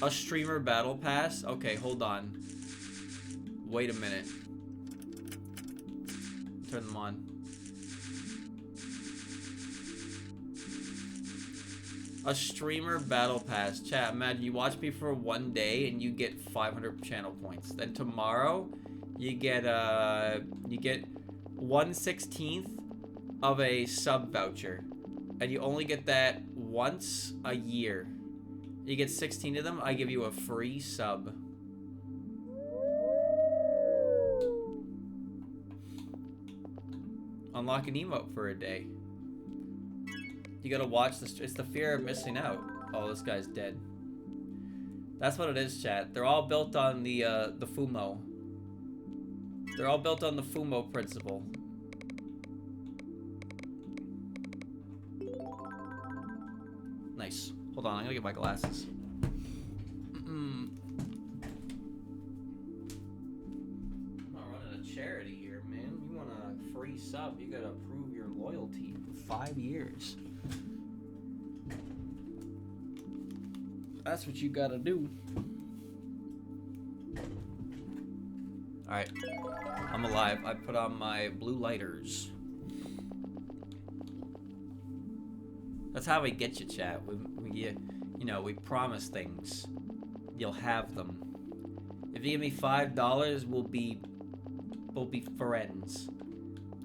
A streamer battle pass? Okay, hold on. Wait a minute. Turn them on. A streamer battle pass. Chat, imagine you watch me for one day and you get 500 channel points. Then tomorrow, you get 1/16 of a sub voucher. And you only get that once a year. You get 16 of them, I give you a free sub. Unlock an emote for a day. You gotta watch this. It's the fear of missing out. Oh, this guy's dead. That's what it is, chat. They're all built on the FUMO. They're all built on the FUMO principle. Nice. Hold on, I'm gonna get my glasses. I'm not running a charity here, man. You want a free sub, you gotta prove your loyalty for 5 years. That's what you gotta do. Alright. I'm alive. I put on my blue lighters. That's how we get you, chat. We promise things. You'll have them. If you give me $5, we'll be friends.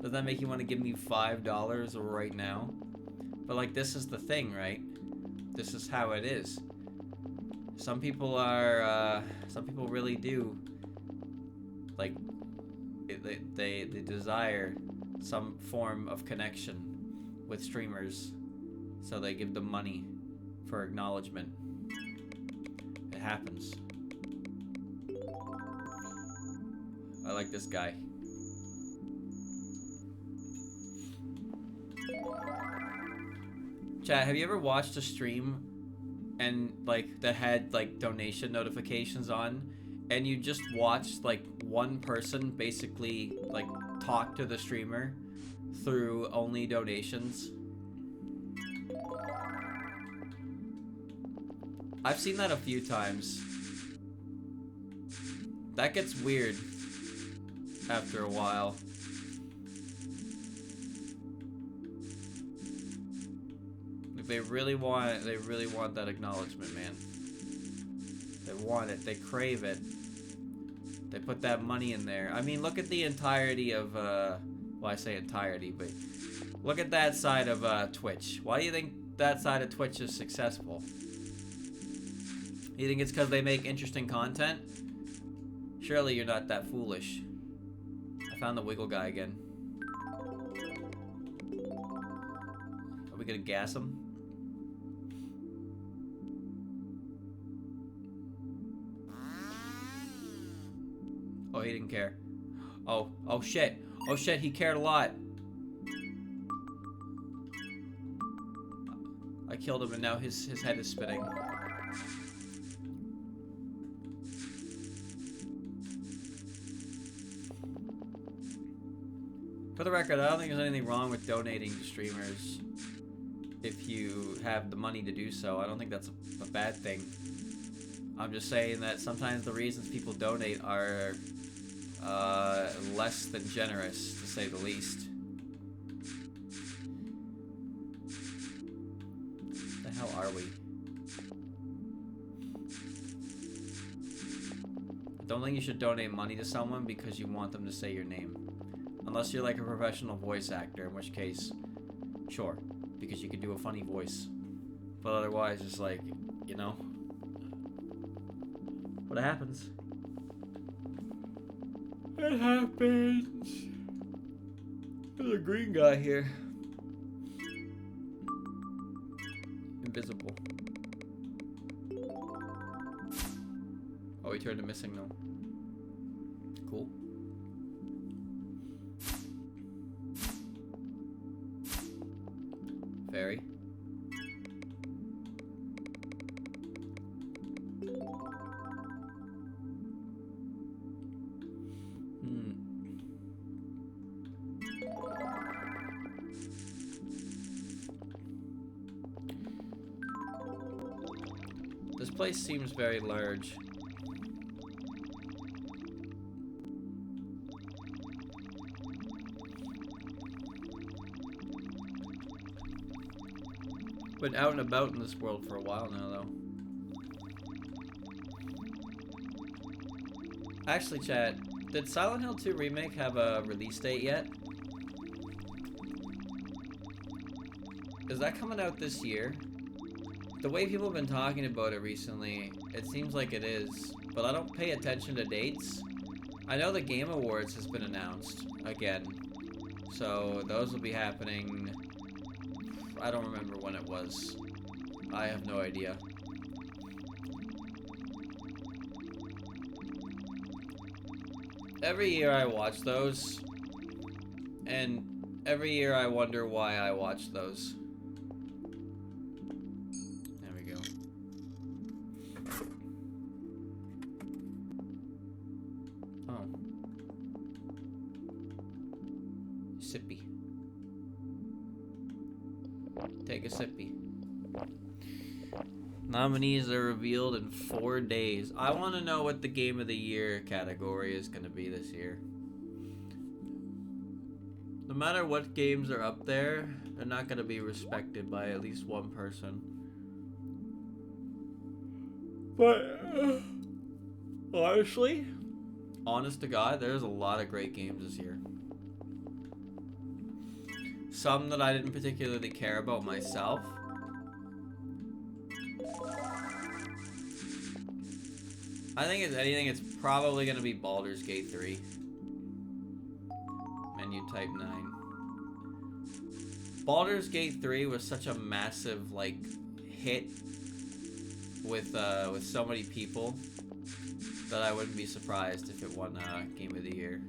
Does that make you want to give me $5 right now? But like, this is the thing, right? This is how it is. Some people really do, like, they desire some form of connection with streamers, so they give them money for acknowledgement. It happens. I like this guy. Chat, have you ever watched a stream and like that had like donation notifications on, and you just watched like one person basically like talk to the streamer through only donations. I've seen that a few times. That gets weird after a while. They really want that acknowledgement, man. They want it. They crave it. They put that money in there. I mean, look at the entirety of, well, I say entirety, but look at that side of Twitch. Why do you think that side of Twitch is successful? You think it's because they make interesting content? Surely you're not that foolish. I found the wiggle guy again. Are we gonna gas him? Oh, he didn't care. Oh shit. Oh shit, he cared a lot. I killed him and now his head is spinning. For the record, I don't think there's anything wrong with donating to streamers if you have the money to do so. I don't think that's a bad thing. I'm just saying that sometimes the reasons people donate are less than generous, to say the least. What the hell are we? I don't think you should donate money to someone because you want them to say your name. Unless you're like a professional voice actor, in which case, sure, because you can do a funny voice. But otherwise, it's like, you know, what happens? It happens. There's a green guy here. Invisible. Oh, he turned to missing though. Cool. Fairy. This place seems very large. Been out and about in this world for a while now, though. Actually, chat, did Silent Hill 2 Remake have a release date yet? Is that coming out this year? The way people have been talking about it recently, it seems like it is, but I don't pay attention to dates. I know the Game Awards has been announced again, so those will be happening. I don't remember when it was. I have no idea. Every year I watch those, and every year I wonder why I watch those. There we go. Oh. Sippy. Take a sippy. Nominees are revealed in 4 days. I want to know what the Game of the Year category is going to be this year. No matter what games are up there, they're not going to be respected by at least one person. But, honestly, honest to God, there's a lot of great games this year. Some that I didn't particularly care about myself. I think if anything, it's probably going to be Baldur's Gate 3. Menu type 9. Baldur's Gate 3 was such a massive, like, hit with so many people that I wouldn't be surprised if it won Game of the Year.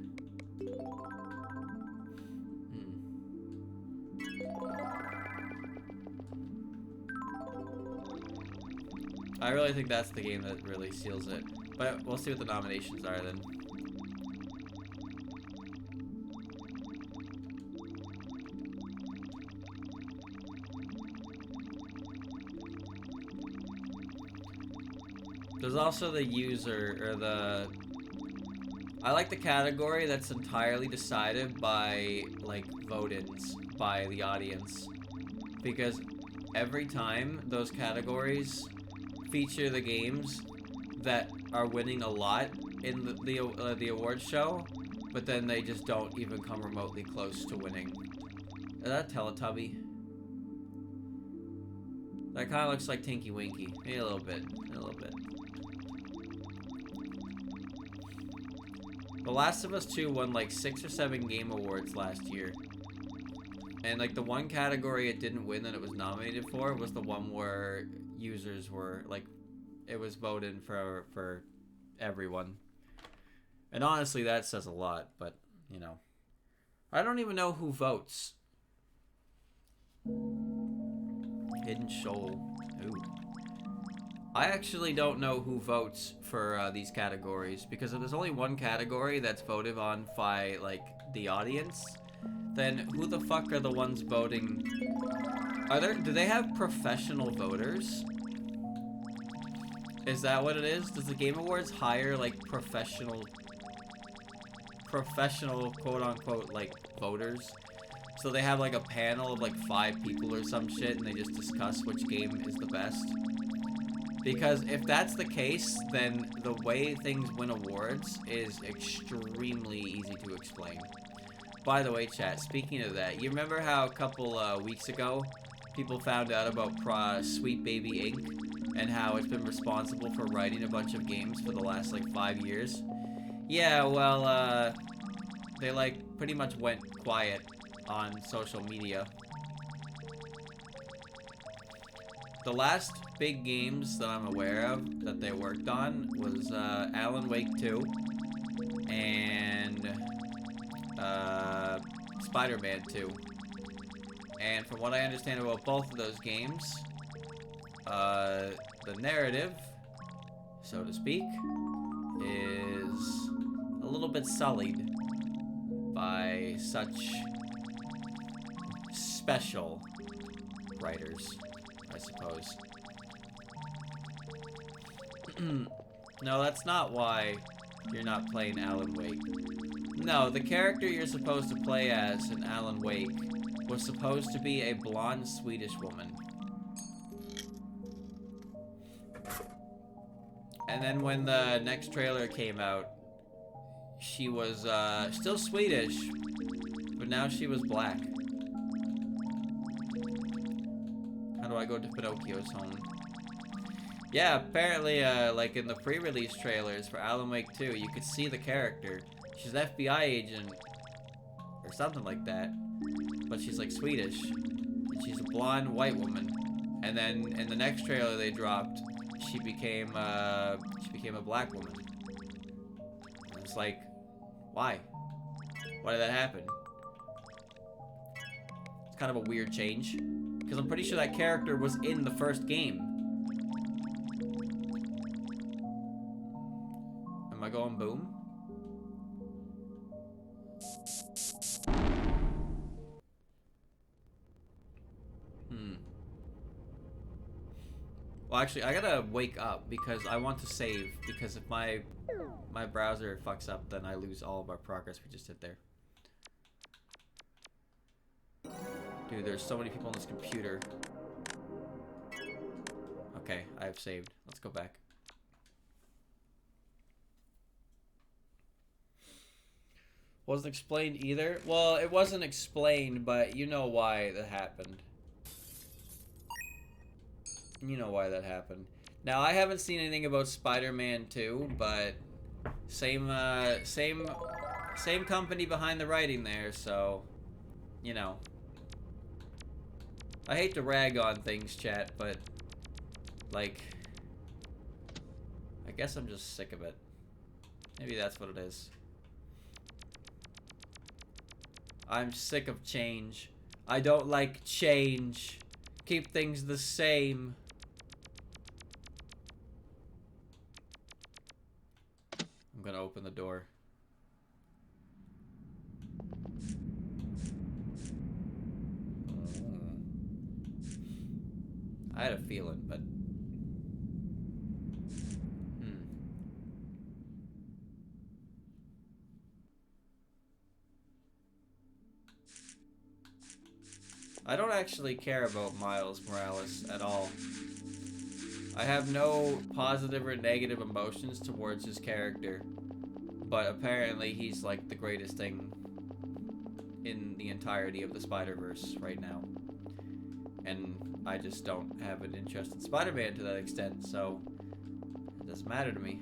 I really think that's the game that really seals it. But we'll see what the nominations are then. There's also the user, or the... I like the category that's entirely decided by, like, vote-ins by the audience. Because every time those categories feature the games that are winning a lot in the awards show, but then they just don't even come remotely close to winning. Is that Teletubby? That kind of looks like Tinky Winky. Maybe a little bit. A little bit. The Last of Us 2 won like 6 or 7 game awards last year. And like the one category it didn't win that it was nominated for was the one where users were like, it was voted for everyone. And honestly, that says a lot, but you know. I don't even know who votes. Hidden Shoal. Ooh. I actually don't know who votes for these categories, because if there's only one category that's voted on by, like, the audience, then who the fuck are the ones voting? Do they have professional voters? Is that what it is? Does the Game Awards hire, like, professional quote-unquote, like, voters? So they have, like, a panel of, like, 5 people or some shit, and they just discuss which game is the best? Because if that's the case, then the way things win awards is extremely easy to explain. By the way, chat, speaking of that, you remember how a couple weeks ago, people found out about Sweet Baby Inc. and how it's been responsible for writing a bunch of games for the last, like, 5 years? Yeah, well, they, like, pretty much went quiet on social media. The last big games that I'm aware of that they worked on was Alan Wake 2 and Spider-Man 2. And from what I understand about both of those games, the narrative, so to speak, is a little bit sullied by such special writers, I suppose. No, that's not why you're not playing Alan Wake. No, the character you're supposed to play as in Alan Wake was supposed to be a blonde Swedish woman. And then when the next trailer came out, she was still Swedish, but now she was black. How do I go to Pinocchio's home? Yeah, apparently, like in the pre-release trailers for Alan Wake 2, you could see the character. She's an FBI agent, or something like that, but she's like Swedish, and she's a blonde white woman. And then in the next trailer they dropped, she became a black woman. And it's like, why? Why did that happen? It's kind of a weird change, because I'm pretty sure that character was in the first game. Am I going boom? Well, actually, I gotta wake up because I want to save, because if my browser fucks up, then I lose all of our progress we just did there. Dude, there's so many people on this computer. Okay, I have saved. Let's go back. Wasn't explained either? Well, it wasn't explained, but you know why that happened. You know why that happened. Now, I haven't seen anything about Spider-Man 2, but same company behind the writing there, so, you know. I hate to rag on things, chat, but, like, I guess I'm just sick of it. Maybe that's what it is. I'm sick of change. I don't like change. Keep things the same. I had a feeling, but... I don't actually care about Miles Morales at all. I have no positive or negative emotions towards his character. But apparently he's like the greatest thing in the entirety of the Spider-Verse right now. And I just don't have an interest in Spider-Man to that extent, so it doesn't matter to me.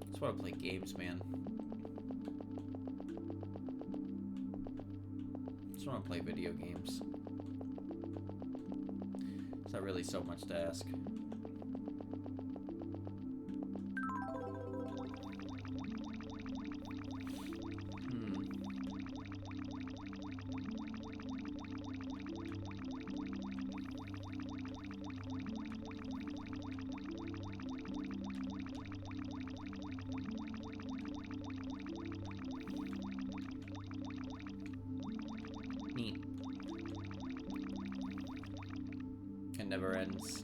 I just want to play games, man. I just want to play video games. It's not really so much to ask. Neat. It never ends.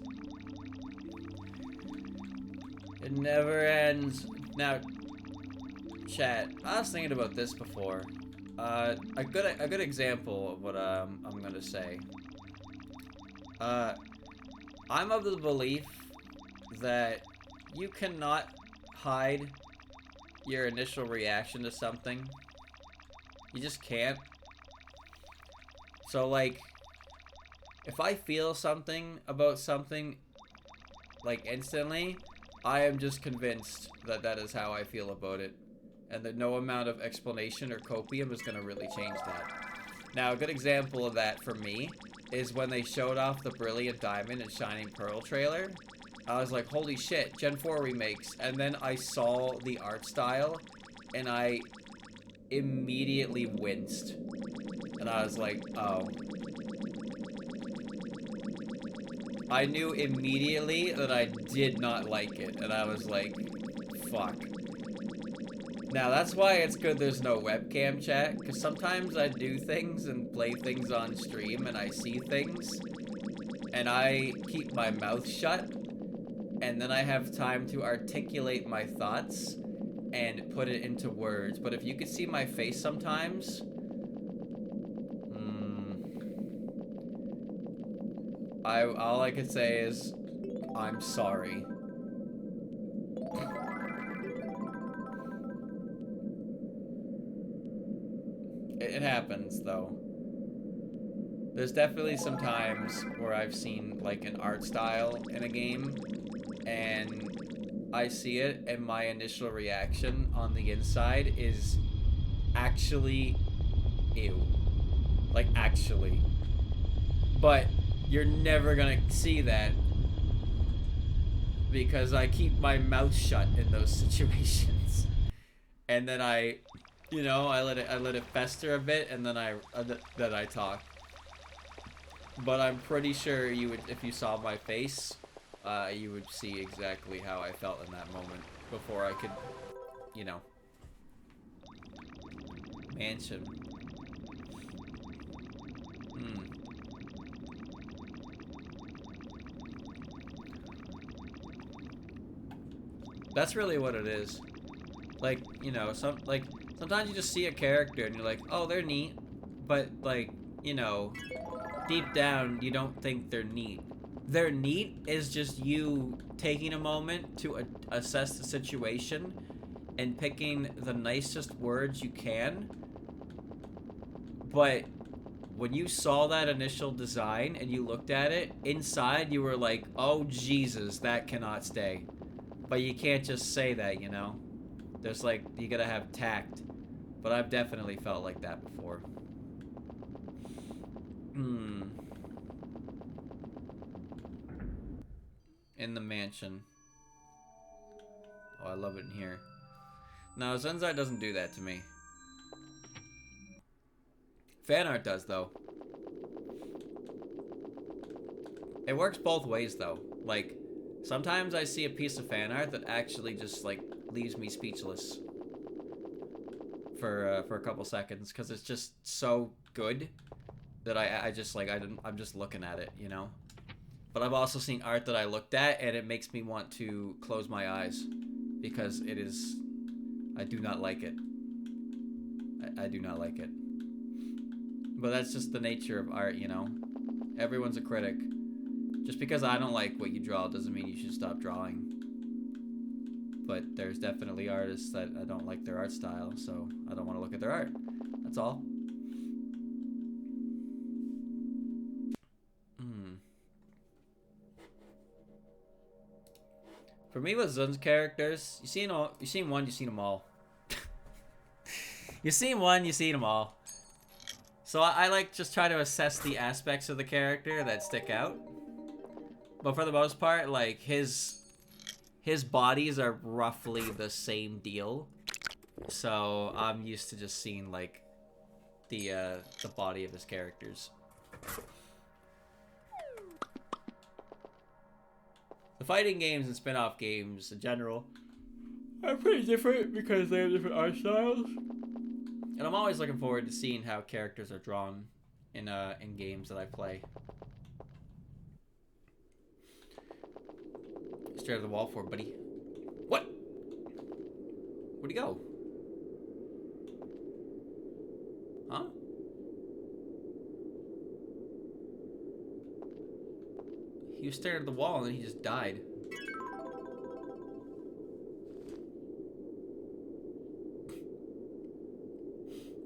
It never ends. Now, chat, I was thinking about this before. A good example of what I'm gonna say. I'm of the belief that you cannot hide your initial reaction to something. You just can't. So, like, if I feel something about something, like, instantly, I am just convinced that that is how I feel about it. And that no amount of explanation or copium is going to really change that. Now, a good example of that for me is when they showed off the Brilliant Diamond and Shining Pearl trailer. I was like, holy shit, Gen 4 remakes. And then I saw the art style, and I immediately winced. And I was like, oh. I knew immediately that I did not like it. And I was like, fuck. Now, that's why it's good there's no webcam chat. Because sometimes I do things and play things on stream and I see things. And I keep my mouth shut. And then I have time to articulate my thoughts and put it into words. But if you could see my face sometimes... all I could say is, I'm sorry. It happens, though. There's definitely some times where I've seen, like, an art style in a game, and I see it, and my initial reaction on the inside is actually ew. Like, actually. But you're never gonna see that because I keep my mouth shut in those situations. And then I let it fester a bit, and then I talk. But I'm pretty sure you would, if you saw my face, you would see exactly how I felt in that moment before I could, Mansion. That's really what it is. Like, sometimes you just see a character and you're like, oh, they're neat. But, like, deep down, you don't think they're neat. They're neat is just you taking a moment to assess the situation and picking the nicest words you can. But when you saw that initial design and you looked at it, inside you were like, oh, Jesus, that cannot stay. But you can't just say that, There's like, you gotta have tact. But I've definitely felt like that before. In the mansion. Oh, I love it in here. No, Zenzai doesn't do that to me. Fan art does, though. It works both ways, though. Like, sometimes I see a piece of fan art that actually just, like, leaves me speechless. for a couple seconds because it's just so good that I just like I'm just looking at it, you know. But I've also seen art that I looked at and it makes me want to close my eyes because it is. I do not like it. I do not like it. But that's just the nature of art, you know. Everyone's a critic. Just because I don't like what you draw doesn't mean you should stop drawing. But there's definitely artists that I don't like their art style, so I don't want to look at their art. That's all. For me with Zun's characters, you seen one, you seen them all. You seen one, you seen them all. So I like just try to assess the aspects of the character that stick out. But for the most part, like his bodies are roughly the same deal. So I'm used to just seeing like the body of his characters. The fighting games and spin-off games in general are pretty different because they have different art styles. And I'm always looking forward to seeing how characters are drawn in games that I play. Stare at the wall for, buddy. What? Where'd he go? Huh? He was staring at the wall and then he just died.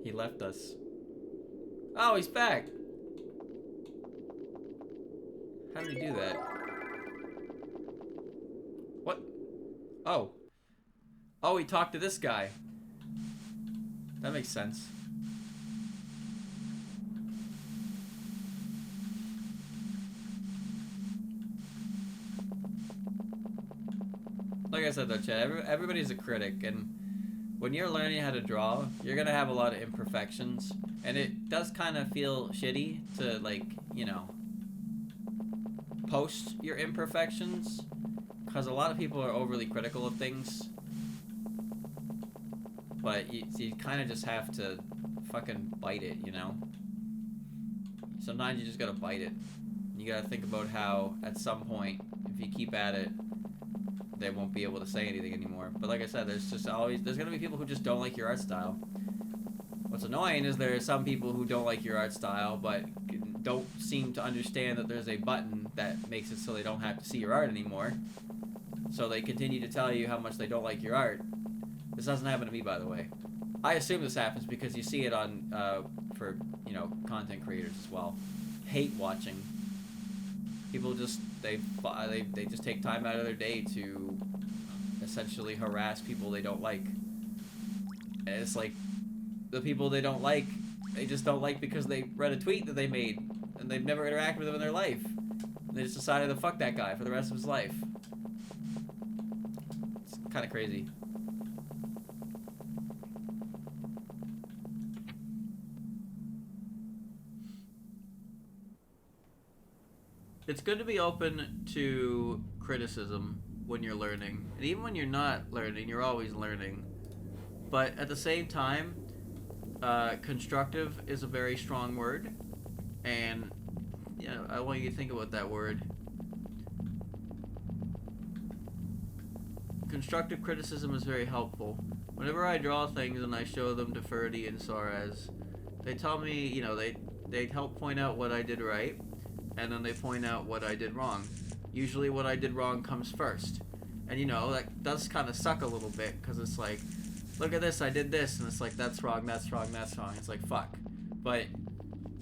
He left us. Oh, he's back. How did he do that? What? Oh. Oh, he talked to this guy. That makes sense. Like I said though, Chad, everybody's a critic, and when you're learning how to draw, you're gonna have a lot of imperfections, and it does kind of feel shitty to, like, you know, post your imperfections, because a lot of people are overly critical of things, but you kind of just have to fucking bite it, you know? Sometimes you just gotta bite it. You gotta think about how, at some point, if you keep at it, they won't be able to say anything anymore. But like I said, there's gonna be people who just don't like your art style. What's annoying is there are some people who don't like your art style, but don't seem to understand that there's a button that makes it so they don't have to see your art anymore. So they continue to tell you how much they don't like your art. This doesn't happen to me, by the way. I assume this happens because you see it on, for, you know, content creators as well. Hate watching. People just, they just take time out of their day to essentially harass people they don't like. And it's like, the people they don't like, they just don't like because they read a tweet that they made, and they've never interacted with them in their life. And they just decided to fuck that guy for the rest of his life. It's kind of crazy. It's good to be open to criticism when you're learning. And even when you're not learning, you're always learning. But at the same time, constructive is a very strong word. And, you know, I want you to think about that word. Constructive criticism is very helpful. Whenever I draw things and I show them to Ferdy and Soares, they tell me, you know, they help point out what I did right. And then they point out what I did wrong. Usually what I did wrong comes first. And you know, that does kind of suck a little bit, because it's like, look at this, I did this, and it's like, that's wrong, that's wrong, that's wrong. It's like, fuck. But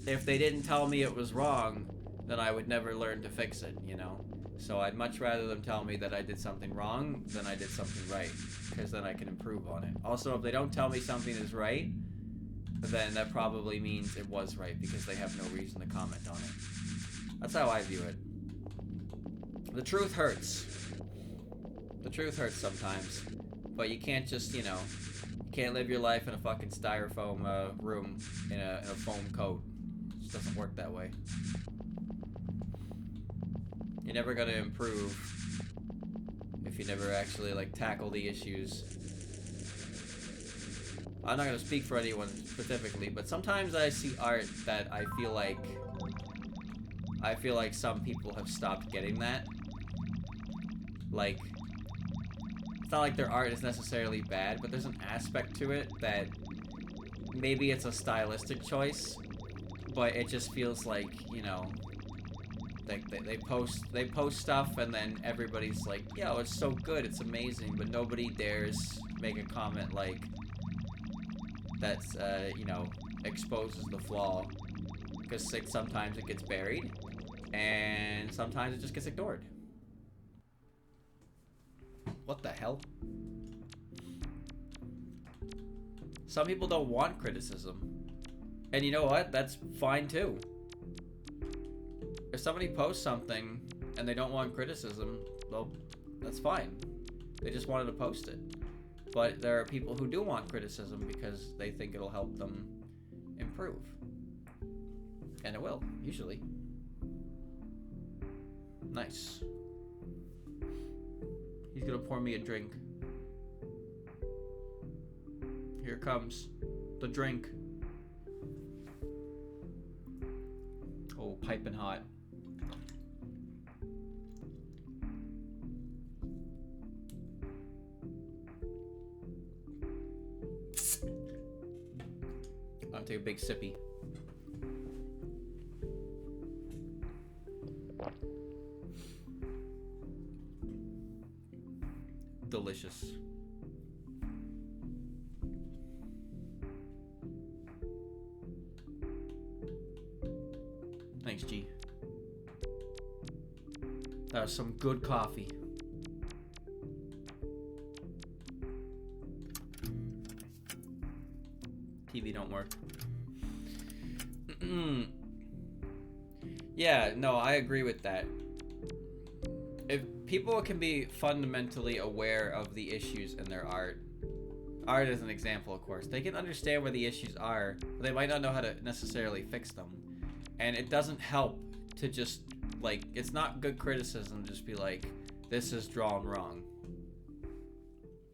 if they didn't tell me it was wrong, then I would never learn to fix it, you know? So I'd much rather them tell me that I did something wrong than I did something right, because then I can improve on it. Also, if they don't tell me something is right, then that probably means it was right, because they have no reason to comment on it. That's how I view it. The truth hurts. The truth hurts sometimes. But you can't just, you know, you can't live your life in a fucking styrofoam room in a foam coat. It just doesn't work that way. You're never gonna improve if you never actually, like, tackle the issues. I'm not gonna speak for anyone specifically, but sometimes I see art that I feel like some people have stopped getting that. Like, it's not like their art is necessarily bad, but there's an aspect to it that maybe it's a stylistic choice, but it just feels like, you know, like they post stuff and then everybody's like, yo, it's so good, it's amazing, but nobody dares make a comment like that's you know, exposes the flaw, because sometimes it gets buried and sometimes it just gets ignored. What the hell? Some people don't want criticism. And you know what? That's fine too. If somebody posts something and they don't want criticism, well, that's fine. They just wanted to post it. But there are people who do want criticism because they think it'll help them improve. And it will, usually. Nice. He's gonna pour me a drink. Here comes the drink. Oh, piping hot. I'll take a big sippy. Delicious. Thanks, G. That was some good coffee. TV don't work. Yeah, no, I agree with that. If people can be fundamentally aware of the issues in their art is an example, of course. They can understand where the issues are, but they might not know how to necessarily fix them. And it doesn't help to just, like, it's not good criticism to just be like, this is drawn wrong.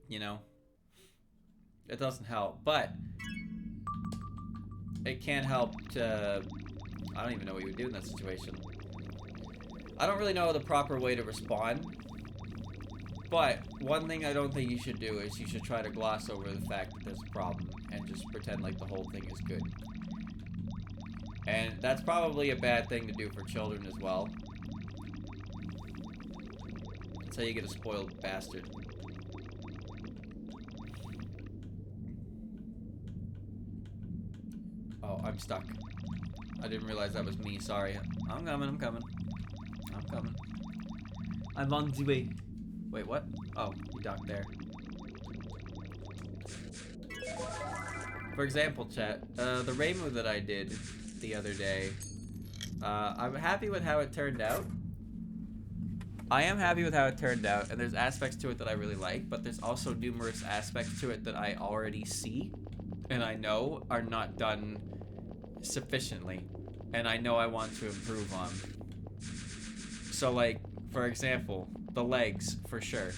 You know? It doesn't help, but it can help to, I don't even know what you would do in that situation. I don't really know the proper way to respond, but one thing I don't think you should do is you should try to gloss over the fact that there's a problem and just pretend like the whole thing is good. And that's probably a bad thing to do for children as well. That's how you get a spoiled bastard. Oh, I'm stuck. I didn't realize that was me, sorry. I'm coming. I'm on the way. Wait, what? Oh, you docked there. For example, chat, the Remu that I did the other day, I'm happy with how it turned out. I am happy with how it turned out, and there's aspects to it that I really like, but there's also numerous aspects to it that I already see, and I know are not done sufficiently, and I know I want to improve on. So, like, for example, the legs, for sure.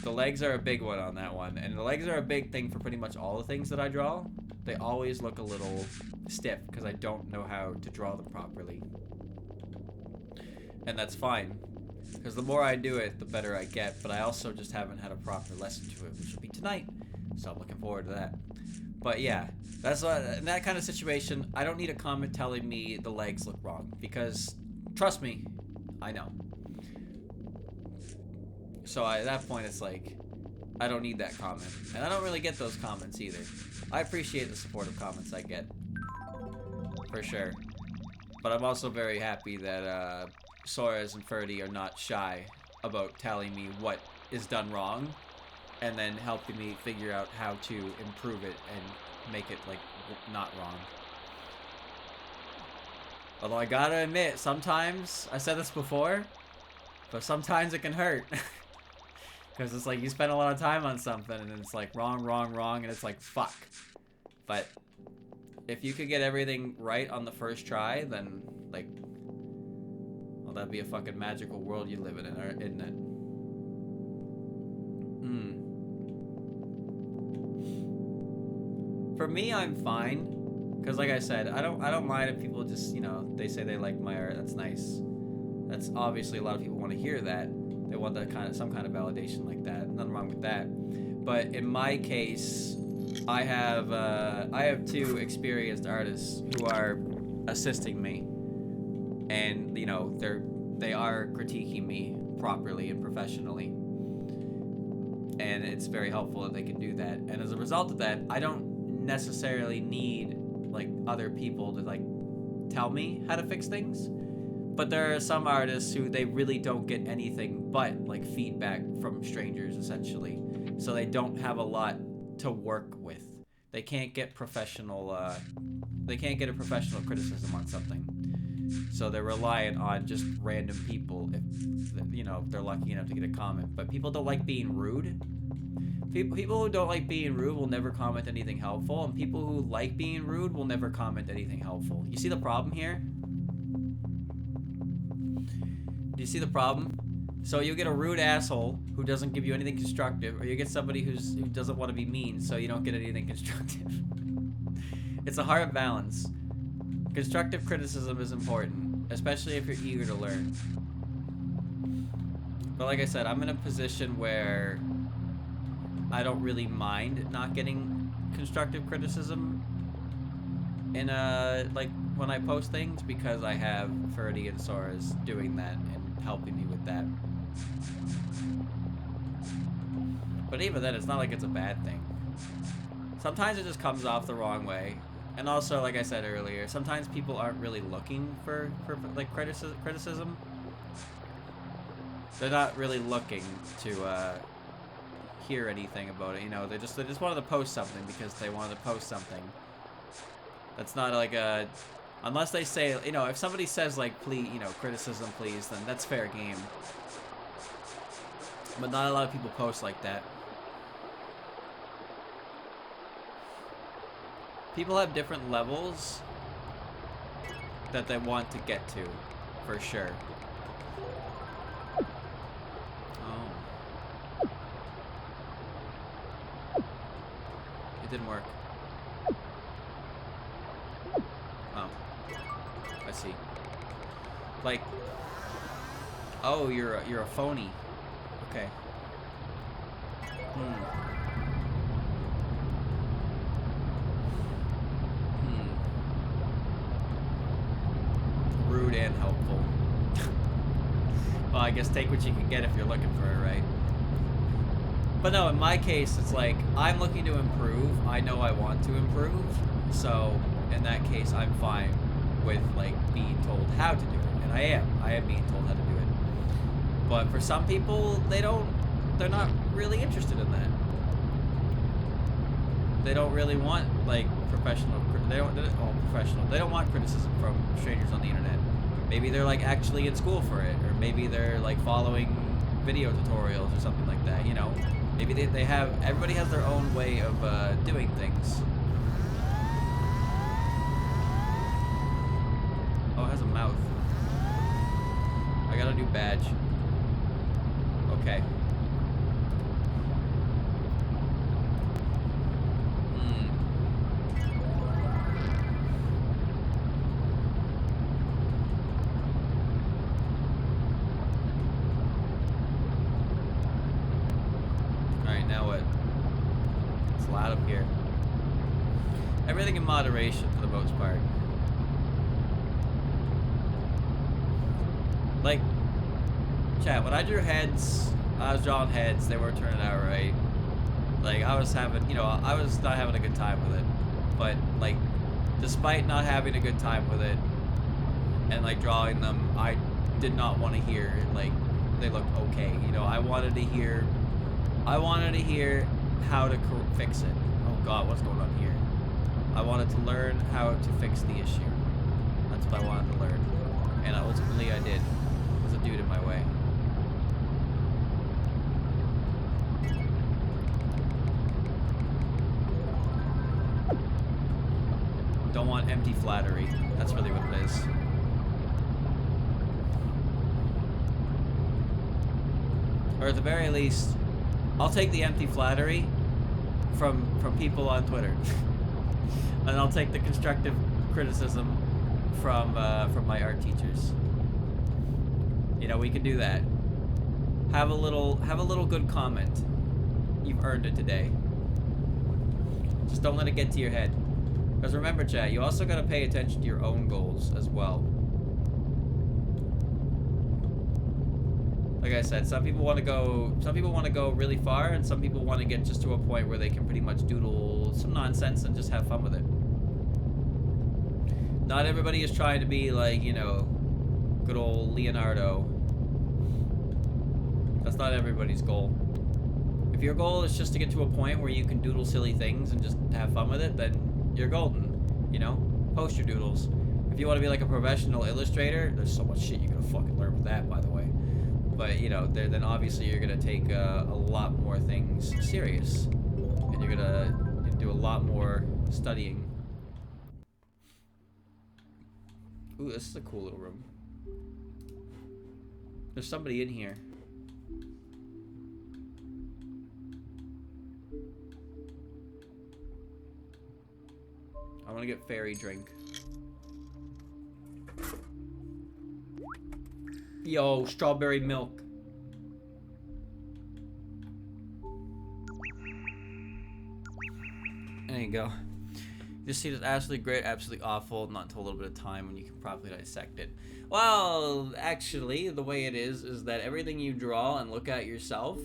The legs are a big one on that one, and the legs are a big thing for pretty much all the things that I draw. They always look a little stiff because I don't know how to draw them properly. And that's fine, because the more I do it, the better I get, but I also just haven't had a proper lesson to it, which will be tonight, so I'm looking forward to that. But yeah, that's in that kind of situation, I don't need a comment telling me the legs look wrong, because trust me, I know. So at that point, it's like, I don't need that comment. And I don't really get those comments either. I appreciate the supportive comments I get, for sure. But I'm also very happy that Soares and Ferdy are not shy about telling me what is done wrong, and then helping me figure out how to improve it and make it, like, not wrong. Although I gotta admit, sometimes, I said this before, but sometimes it can hurt. Because it's like you spend a lot of time on something and it's like wrong, and it's like, fuck. But if you could get everything right on the first try, then, like, well, that'd be a fucking magical world you live in, isn't it? me, I'm fine. Because like I said, I don't mind if people just, you know, they say they like my art. That's nice. That's obviously a lot of people want to hear that. They want that some kind of validation like that. Nothing wrong with that. But in my case, I have two experienced artists who are assisting me, and you know they are critiquing me properly and professionally, and it's very helpful that they can do that. And as a result of that, I don't necessarily need like other people to like tell me how to fix things. But there are some artists who they really don't get anything but like feedback from strangers essentially, so they don't have a lot to work with. They can't get professional they can't get a professional criticism on something, so they're reliant on just random people if you know, if they're lucky enough to get a comment. But people don't like being rude. People who don't like being rude will never comment anything helpful, and people who like being rude will never comment anything helpful. You see the problem here? Do you see the problem? So you get a rude asshole who doesn't give you anything constructive, or you get somebody who doesn't want to be mean, so you don't get anything constructive. It's a hard balance. Constructive criticism is important, especially if you're eager to learn. But like I said, I'm in a position where I don't really mind not getting constructive criticism in like when I post things, because I have Ferdy and Sora's doing that and helping me with that. But even then, it's not like it's a bad thing. Sometimes it just comes off the wrong way. And also, like I said earlier, sometimes people aren't really looking for like criticism. They're not really looking to hear anything about it. You know, they just wanted to post something because they wanted to post something. That's not like a, unless they say, you know, if somebody says like, please, you know, criticism please, then that's fair game. But not a lot of people post like that. People have different levels that they want to get to, for sure. Oh. It didn't work. Oh. I see. Like, oh, you're a phony. Okay. Rude and helpful. Well, I guess take what you can get if you're looking for it, right? But no, in my case, it's like, I'm looking to improve. I know I want to improve. So, in that case, I'm fine with, like, being told how to do it. And I am being told how to do it. But for some people, they're not really interested in that. They don't really want, like, they don't want criticism from strangers on the internet. Maybe they're, like, actually in school for it, or maybe they're, like, following video tutorials or something like that, you know? Maybe they have, everybody has their own way of doing things. Oh, it has a mouth. I got a new badge. Okay. Alright, now what? It's loud up here. Everything in moderation for the most part. Like, chat, when I drew heads, I was drawing heads, they weren't turning out right. Like, I was having, you know, I was not having a good time with it. But, like, despite not having a good time with it, and, like, drawing them, I did not want to hear, like, they look okay. You know, I wanted to hear how to fix it. Oh god, what's going on here? I wanted to learn how to fix the issue. That's what I wanted to learn. And ultimately I did. There's a dude in my way. Don't want empty flattery. That's really what it is. Or at the very least, I'll take the empty flattery from people on Twitter. And I'll take the constructive criticism from my art teachers. You know, we can do that. Have a little good comment. You've earned it today. Just don't let it get to your head. Because remember, chat, you also gotta pay attention to your own goals as well. Like I said, some people want to go really far, and some people want to get just to a point where they can pretty much doodle some nonsense and just have fun with it. Not everybody is trying to be like, you know, good old Leonardo. That's not everybody's goal. If your goal is just to get to a point where you can doodle silly things and just have fun with it, then you're golden. You know? Post your doodles. If you want to be like a professional illustrator, there's so much shit you can fucking learn with that, by the way. But, you know, then obviously you're going to take a lot more things serious. And you're going to do a lot more studying. Ooh, this is a cool little room. There's somebody in here. I want to get fairy drink. Yo, strawberry milk. There you go. This scene is absolutely great, absolutely awful, not until a little bit of time when you can properly dissect it. Well, actually, the way it is that everything you draw and look at yourself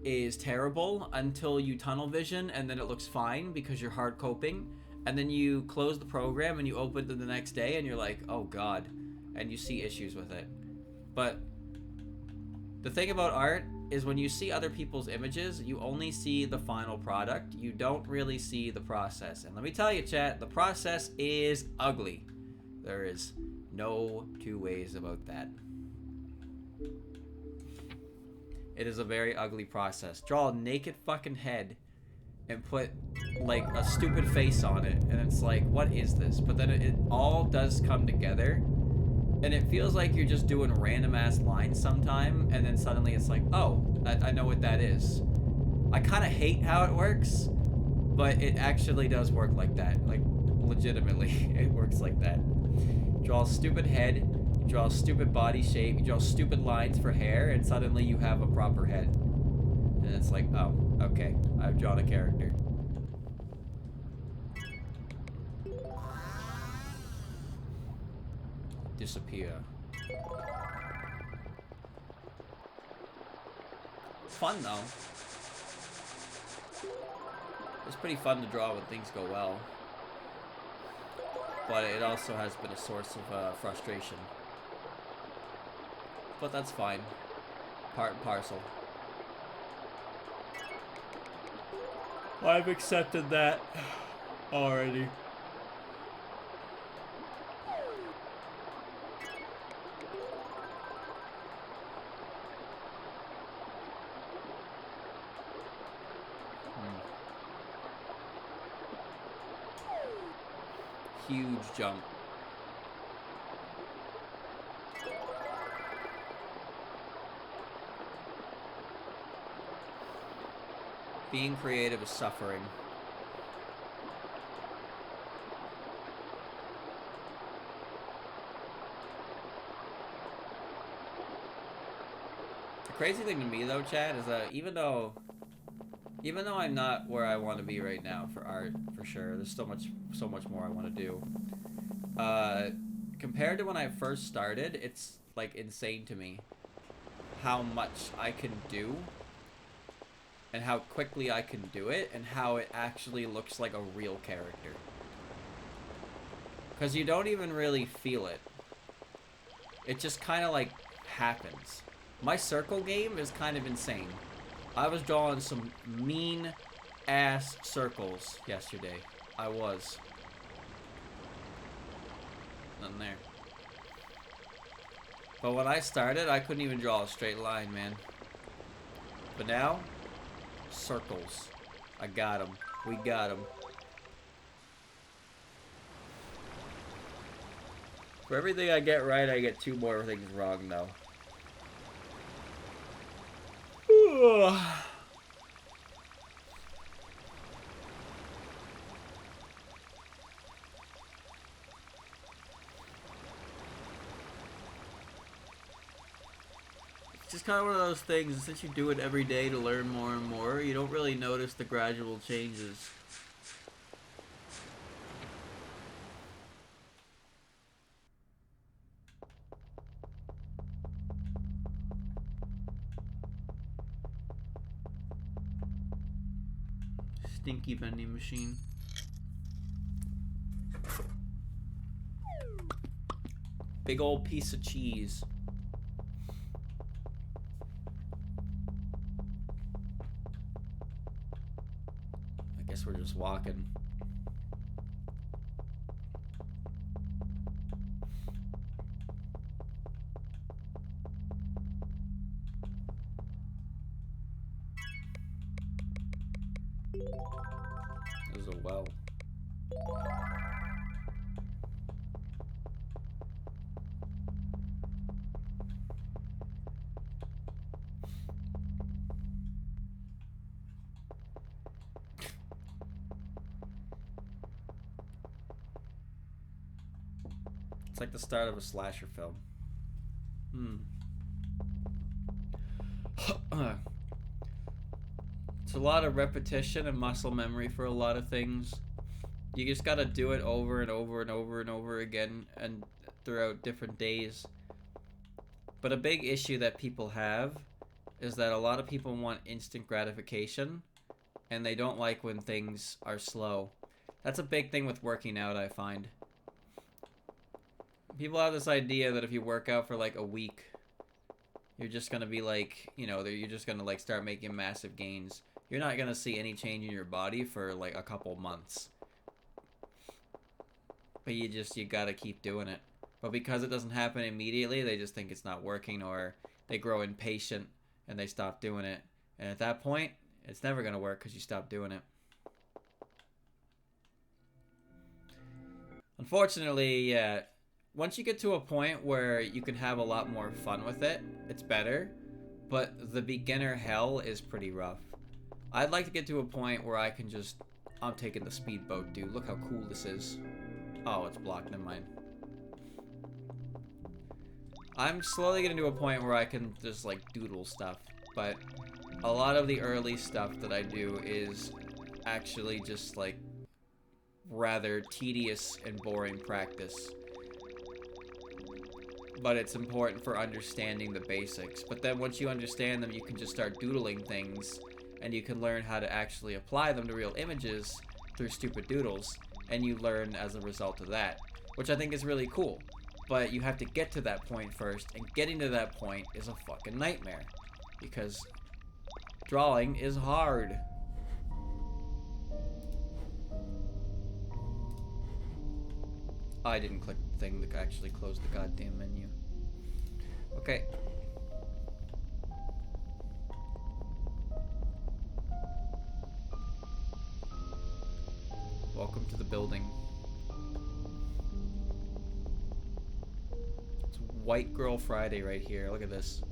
is terrible until you tunnel vision, and then it looks fine because you're hard coping, and then you close the program and you open it the next day and you're like, oh god, and you see issues with it. But the thing about art is when you see other people's images, you only see the final product. You don't really see the process. And let me tell you, chat, the process is ugly. There is no two ways about that. It is a very ugly process. Draw a naked fucking head and put like a stupid face on it, and it's like, what is this? But then it all does come together. And it feels like you're just doing random ass lines sometime, and then suddenly it's like, oh, I know what that is. I kind of hate how it works, but it actually does work like that. Like, legitimately, it works like that. You draw a stupid head, you draw a stupid body shape, you draw stupid lines for hair, and suddenly you have a proper head. And it's like, oh, okay, I've drawn a character. Disappear. It's fun though. It's pretty fun to draw when things go well. But it also has been a source of frustration. But that's fine. Part and parcel. I've accepted that already. Huge jump. Being creative is suffering. The crazy thing to me though, Chad, is that even though I'm not where I want to be right now for art, for sure, there's so much more I want to do. Compared to when I first started, it's like insane to me how much I can do and how quickly I can do it and how it actually looks like a real character. Because you don't even really feel it. It just kind of like happens. My circle game is kind of insane. I was drawing some mean ass circles yesterday. I was. Nothing there. But when I started, I couldn't even draw a straight line, man. But now, circles. I got them. We got them. For everything I get right, I get 2 more things wrong, though. just kind of one of those things. Since you do it every day to learn more and more, you don't really notice the gradual changes. Stinky vending machine. Big old piece of cheese. I guess we're just walking. There's a well. It's like the start of a slasher film. It's a lot of repetition and muscle memory for a lot of things. You just gotta do it over and over and over and over again and throughout different days. But a big issue that people have is that a lot of people want instant gratification and they don't like when things are slow. That's a big thing with working out, I find. People have this idea that if you work out for like a week, you're just gonna be like, you know, you're just gonna like start making massive gains. You're not gonna see any change in your body for like a couple months. But you gotta keep doing it. But because it doesn't happen immediately, they just think it's not working, or they grow impatient and they stop doing it. And at that point, it's never gonna work because you stop doing it. Unfortunately, yeah, once you get to a point where you can have a lot more fun with it, it's better. But the beginner hell is pretty rough. I'd like to get to a point where I can just... I'm taking the speedboat, dude. Look how cool this is. Oh, it's blocked. Never mind. I'm slowly getting to a point where I can just, like, doodle stuff. But a lot of the early stuff that I do is actually just, like, rather tedious and boring practice. But it's important for understanding the basics. But then once you understand them, you can just start doodling things, and you can learn how to actually apply them to real images through stupid doodles, and you learn as a result of that, which I think is really cool. But you have to get to that point first, and getting to that point is a fucking nightmare, because drawing is hard. I didn't click the thing that actually closed the goddamn menu. Okay. Welcome to the building. It's White Girl Friday right here. Look at this.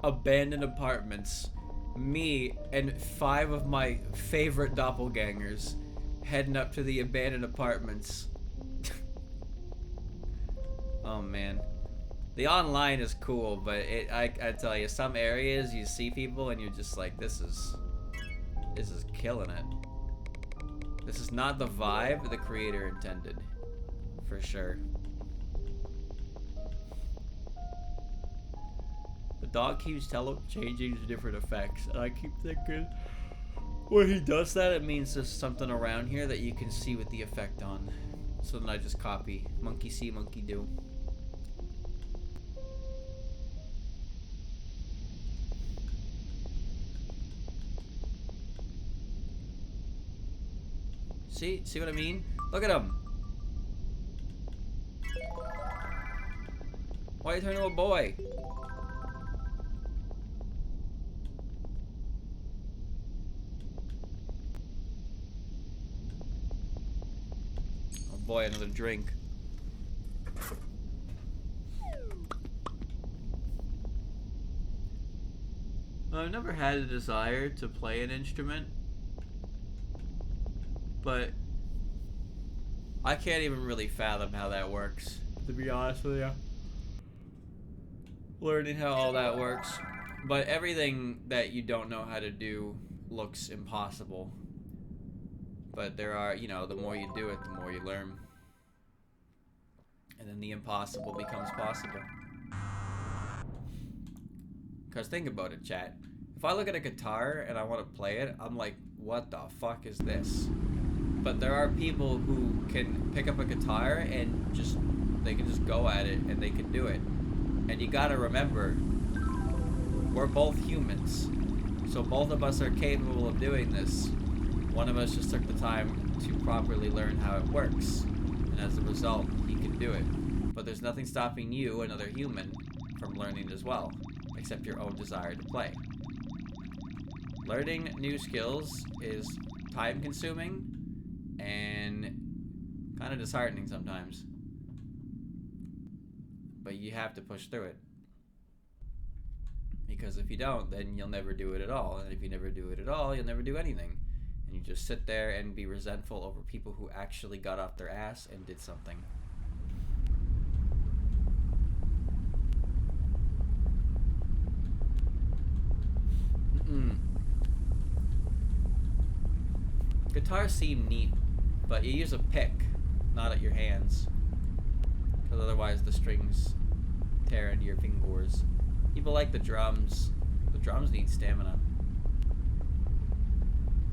Abandoned apartments. Me and 5 of my favorite doppelgangers heading up to the abandoned apartments. Oh man. The online is cool, but I tell you, some areas you see people and you're just like, this is killing it. This is not the vibe the creator intended, for sure. The dog keeps changing to different effects, and I keep thinking, when he does that, it means there's something around here that you can see with the effect on. So then I just copy. Monkey see, monkey do. See what I mean? Look at him. Why you turn into a boy? Oh boy, another drink. I've never had a desire to play an instrument, but I can't even really fathom how that works. to be honest with you. Learning how all that works. But everything that you don't know how to do looks impossible. But there are, you know, the more you do it, the more you learn. And then the impossible becomes possible. Because think about it, chat. If I look at a guitar and I want to play it, I'm like, what the fuck is this? But there are people who can pick up a guitar and just, they can just go at it and they can do it. And you gotta remember, we're both humans. So both of us are capable of doing this. One of us just took the time to properly learn how it works. And as a result, he can do it. But there's nothing stopping you, another human, from learning as well, except your own desire to play. Learning new skills is time-consuming and kind of disheartening sometimes. But you have to push through it. Because if you don't, then you'll never do it at all. And if you never do it at all, you'll never do anything. And you just sit there and be resentful over people who actually got off their ass and did something. Guitars seem neat, but you use a pick, not at your hands. Because otherwise the strings tear into your fingers. People like the drums. The drums need stamina.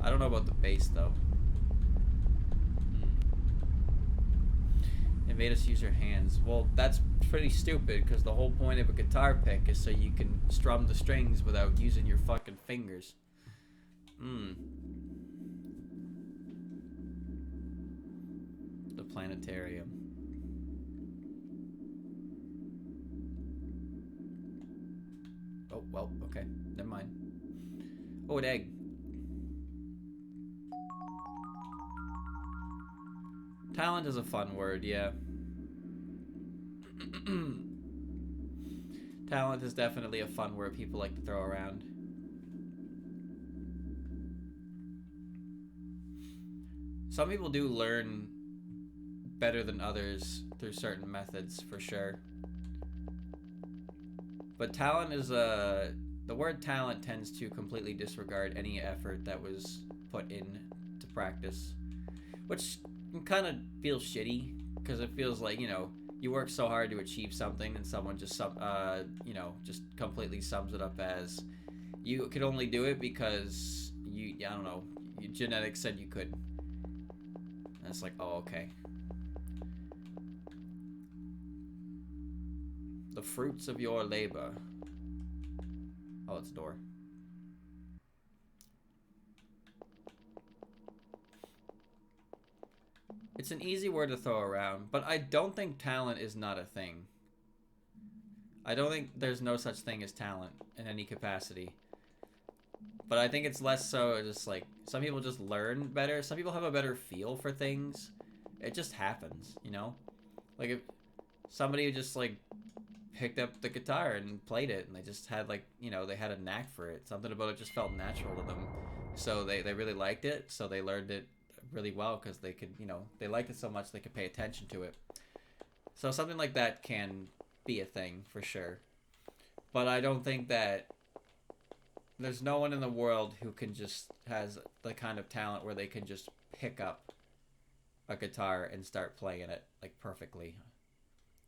I don't know about the bass though. It made us use our hands. Well, that's pretty stupid because the whole point of a guitar pick is so you can strum the strings without using your fucking fingers. The planetarium. Oh, well, okay. Never mind. Oh, an egg. Talent is a fun word, yeah. Talent is definitely a fun word people like to throw around. Some people do learn better than others through certain methods, for sure. But talent is the word talent tends to completely disregard any effort that was put in to practice, which kind of feels shitty because it feels like, you know, you work so hard to achieve something and someone just you know, just completely sums it up as you could only do it because I don't know, your genetics said you could. And it's like, oh, okay. The fruits of your labor. Oh, it's a door. It's an easy word to throw around, but I don't think talent is not a thing. I don't think there's no such thing as talent in any capacity. But I think it's less so just like, some people just learn better. Some people have a better feel for things. It just happens, you know? Like if somebody just like picked up the guitar and played it and they just had like, you know, they had a knack for it. Something about it just felt natural to them. So they really liked it. So they learned it really well because they could, you know, they liked it so much they could pay attention to it. So something like that can be a thing for sure. But I don't think that there's no one in the world who can just has the kind of talent where they can just pick up a guitar and start playing it like perfectly.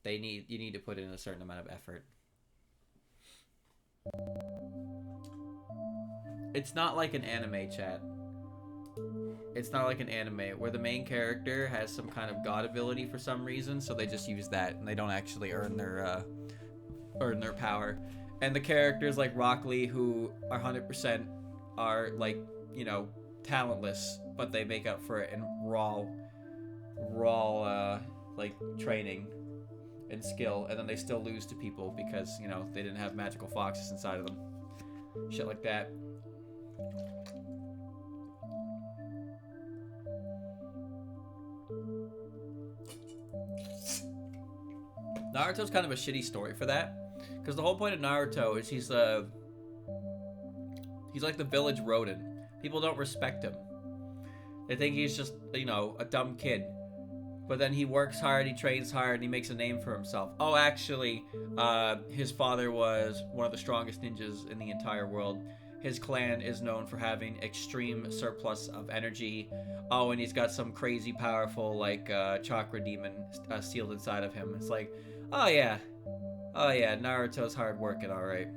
You need to put in a certain amount of effort. It's not like an anime, chat. It's not like an anime where the main character has some kind of god ability for some reason, so they just use that and they don't actually earn their power. And the characters like Rock Lee, who are 100% are like, you know, talentless, but they make up for it in raw like training and skill, and then they still lose to people because, you know, they didn't have magical foxes inside of them. Shit like that. Naruto's kind of a shitty story for that, because the whole point of Naruto is he's like the village rodent. People don't respect him. They think he's just, you know, a dumb kid But then he works hard, he trains hard, and he makes a name for himself. Oh, actually, his father was one of the strongest ninjas in the entire world. His clan is known for having extreme surplus of energy. Oh, and he's got some crazy powerful, like, chakra demon sealed inside of him. It's like, oh yeah. Oh yeah, Naruto's hard working, alright.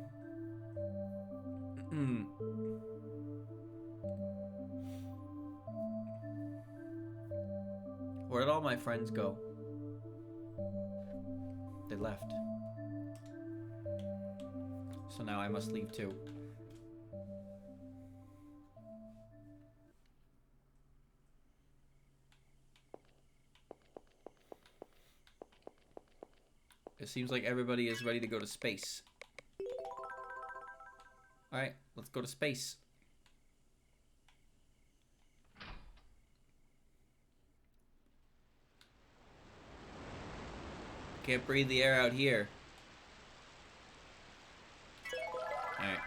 Where did all my friends go? They left. So now I must leave too. It seems like everybody is ready to go to space. Alright, let's go to space. Can't breathe the air out here. Alright.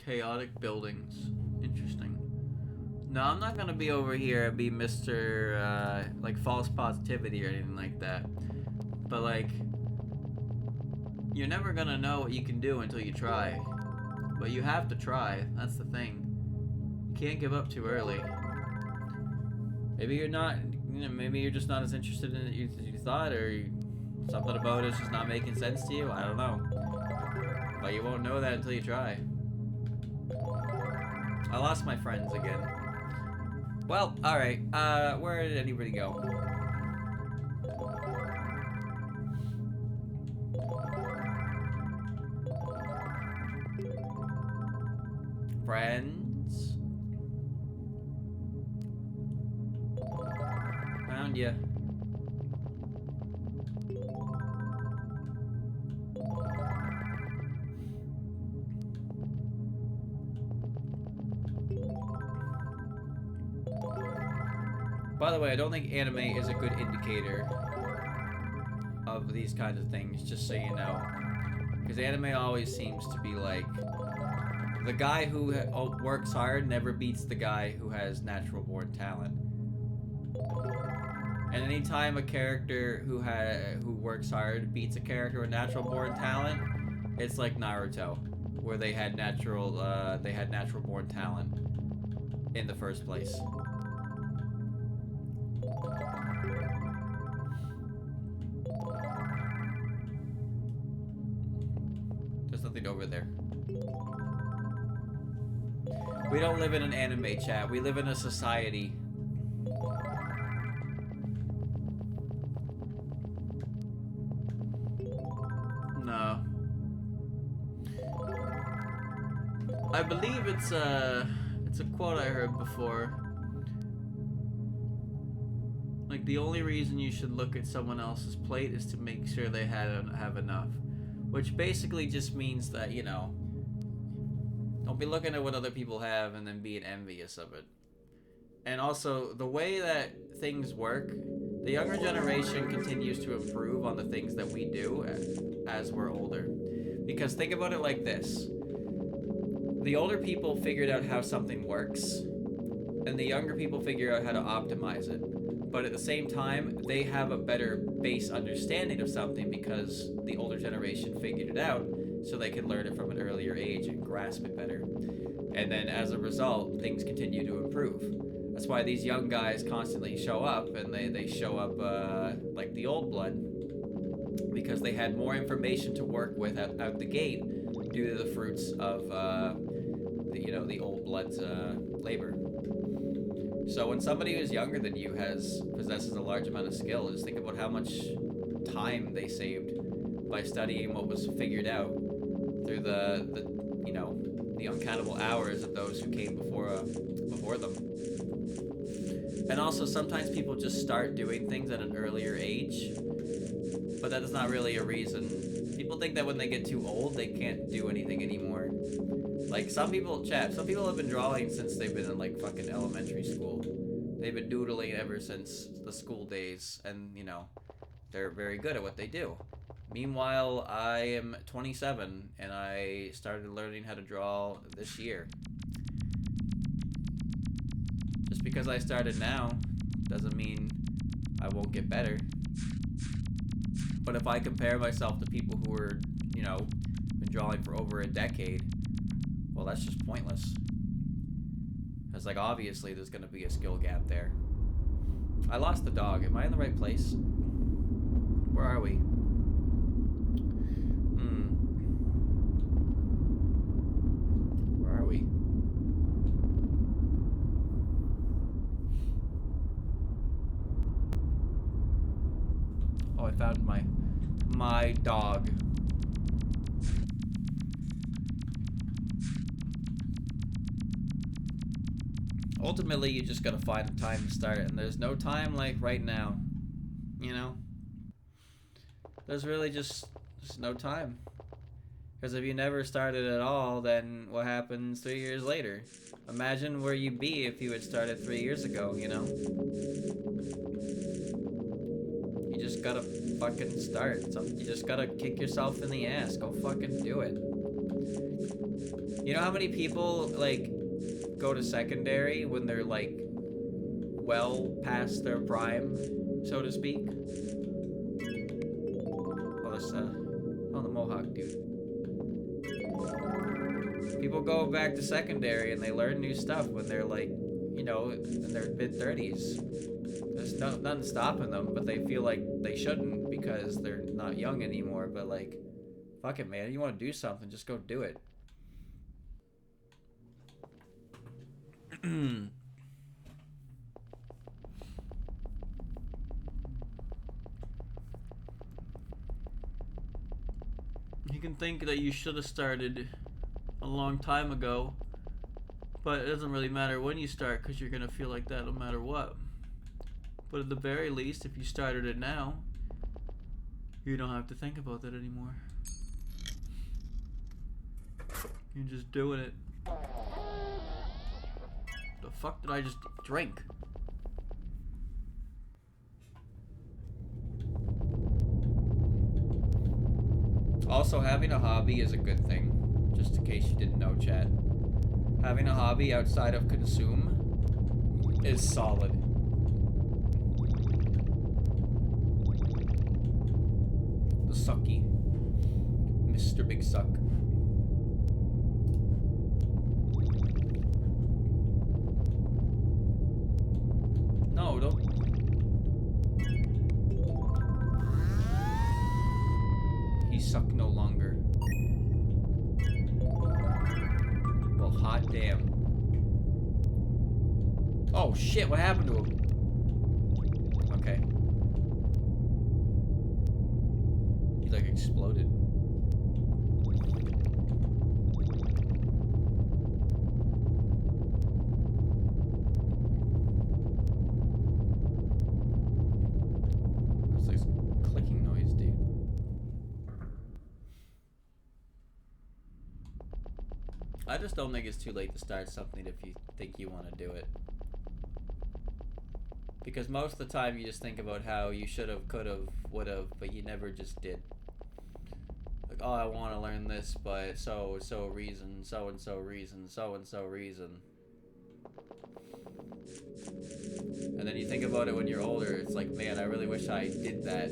Chaotic buildings. Interesting. No, I'm not gonna be over here and be Mr. Like false positivity or anything like that. But like, you're never gonna know what you can do until you try. But you have to try. That's the thing. You can't give up too early. Maybe you're not. Maybe you're just not as interested in it as you thought, or something about it's just not making sense to you. I don't know. But you won't know that until you try. I lost my friends again. Well, alright. Where did anybody go? Friends? Found ya. By the way, I don't think anime is a good indicator of these kinds of things, just so you know. Because anime always seems to be like, the guy who works hard never beats the guy who has natural born talent. And anytime a character who works hard beats a character with natural born talent, it's like Naruto, where they had natural born talent in the first place. There's nothing over there. We don't live in an anime, chat. We live in a society. No. I believe it's a quote I heard before. Like, the only reason you should look at someone else's plate is to make sure they have enough. Which basically just means that, you know, don't be looking at what other people have and then being envious of it. And also, the way that things work, the younger generation continues to improve on the things that we do as we're older. Because think about it like this. The older people figured out how something works, and the younger people figure out how to optimize it. But at the same time, they have a better base understanding of something because the older generation figured it out, so they can learn it from an earlier age and grasp it better. And then as a result, things continue to improve. That's why these young guys constantly show up, and they show up like the old blood, because they had more information to work with out the gate due to the fruits of the old blood's labor. So when somebody who's younger than you possesses a large amount of skill, just think about how much time they saved by studying what was figured out through the uncountable hours of those who came before them. And also, sometimes people just start doing things at an earlier age, but that is not really a reason. People think that when they get too old, they can't do anything anymore. Like, some people, chat, some people have been drawing since they've been in, like, fucking elementary school. They've been doodling ever since the school days, and, you know, they're very good at what they do. Meanwhile, I am 27, and I started learning how to draw this year. Just because I started now doesn't mean I won't get better. But if I compare myself to people who are, you know, been drawing for over a decade, well, that's just pointless. Because, like, obviously there's going to be a skill gap there. I lost the dog. Am I in the right place? Where are we? Where are we? Oh, I found my dog. Ultimately, you just gotta find the time to start, and there's no time like right now. You know? There's really just no time. Because if you never started at all, then what happens 3 years later? Imagine where you'd be if you had started 3 years ago, you know? You just gotta fucking start. You just gotta kick yourself in the ass. Go fucking do it. You know how many people, like, go to secondary when they're, like, well past their prime, so to speak? Oh, that's, oh, the Mohawk dude. People go back to secondary and they learn new stuff when they're, like, you know, in their mid-30s. There's nothing stopping them, but they feel like they shouldn't because they're not young anymore. But, like, fuck it, man. You want to do something, just go do it. You can think that you should have started a long time ago, but it doesn't really matter when you start because you're gonna feel like that no matter what. But at the very least, if you started it now, you don't have to think about that anymore. You're just doing it. The fuck did I just drink? Also, having a hobby is a good thing. Just in case you didn't know, chat. Having a hobby outside of consume is solid. The sucky. Mr. Big Suck. No, don't. He suck no longer. Well, hot damn. Oh shit, what happened to him? Okay. He like exploded. That's like clicking noise, dude. I just don't think it's too late to start something if you think you want to do it. Because most of the time you just think about how you should have, could have, would have, but you never just did. Like, oh, I want to learn this, but so-and-so reason, so-and-so reason, so-and-so reason. And then you think about it when you're older, it's like, man, I really wish I did that.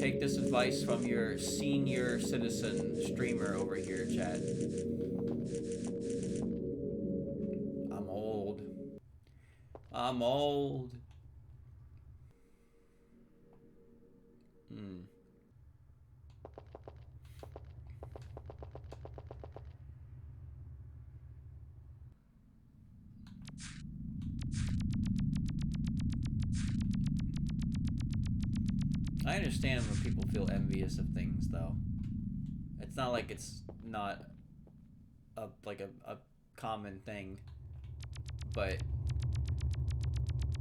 Take this advice from your senior citizen streamer over here, chat. I'm old. I understand when people feel envious of things, though. It's not like it's not a common thing, but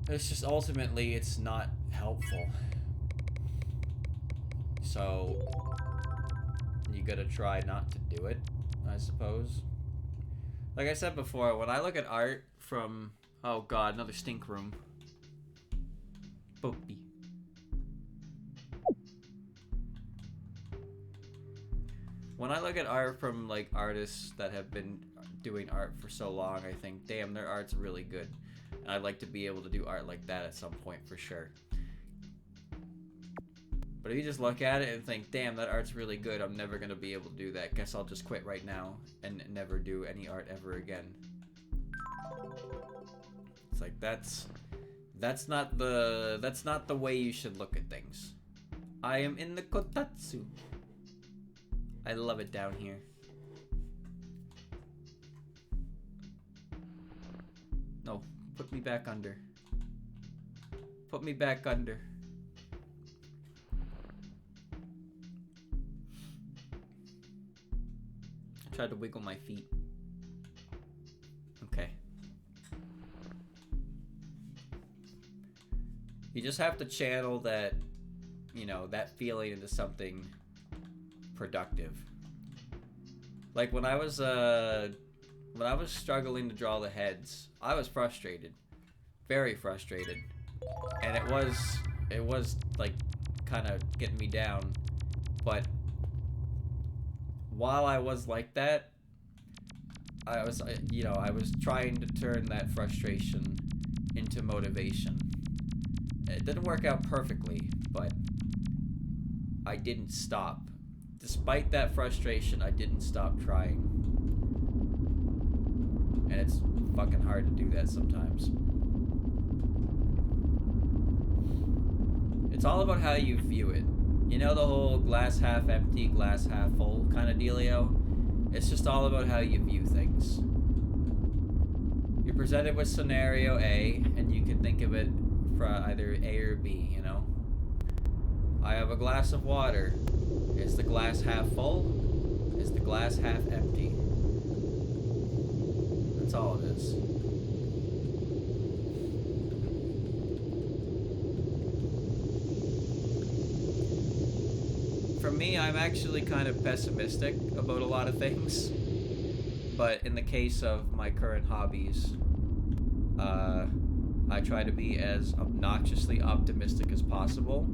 it's just ultimately it's not helpful. So you gotta try not to do it, I suppose. Like I said before, when I look at art from... Oh god, another stink room. Boopy. When I look at art from, like, artists that have been doing art for so long, I think, damn, their art's really good. And I'd like to be able to do art like that at some point, for sure. But if you just look at it and think, damn, that art's really good, I'm never gonna be able to do that. Guess I'll just quit right now and never do any art ever again. It's like, that's not the way you should look at things. I am in the kotatsu. I love it down here. No, put me back under. Put me back under. I tried to wiggle my feet. Okay. You just have to channel that, you know, that feeling into something productive. Like when I was struggling to draw the heads, I was frustrated. Very frustrated. And it was like kind of getting me down. But while I was like that, I was trying to turn that frustration into motivation. It didn't work out perfectly, but I didn't stop. Despite that frustration, I didn't stop trying. And it's fucking hard to do that sometimes. It's all about how you view it. You know the whole glass half empty, glass half full kind of dealio? It's just all about how you view things. You're presented with scenario A, and you can think of it for either A or B, you know? I have a glass of water. Is the glass half full? Is the glass half empty? That's all it is. For me, I'm actually kind of pessimistic about a lot of things. But in the case of my current hobbies, I try to be as obnoxiously optimistic as possible.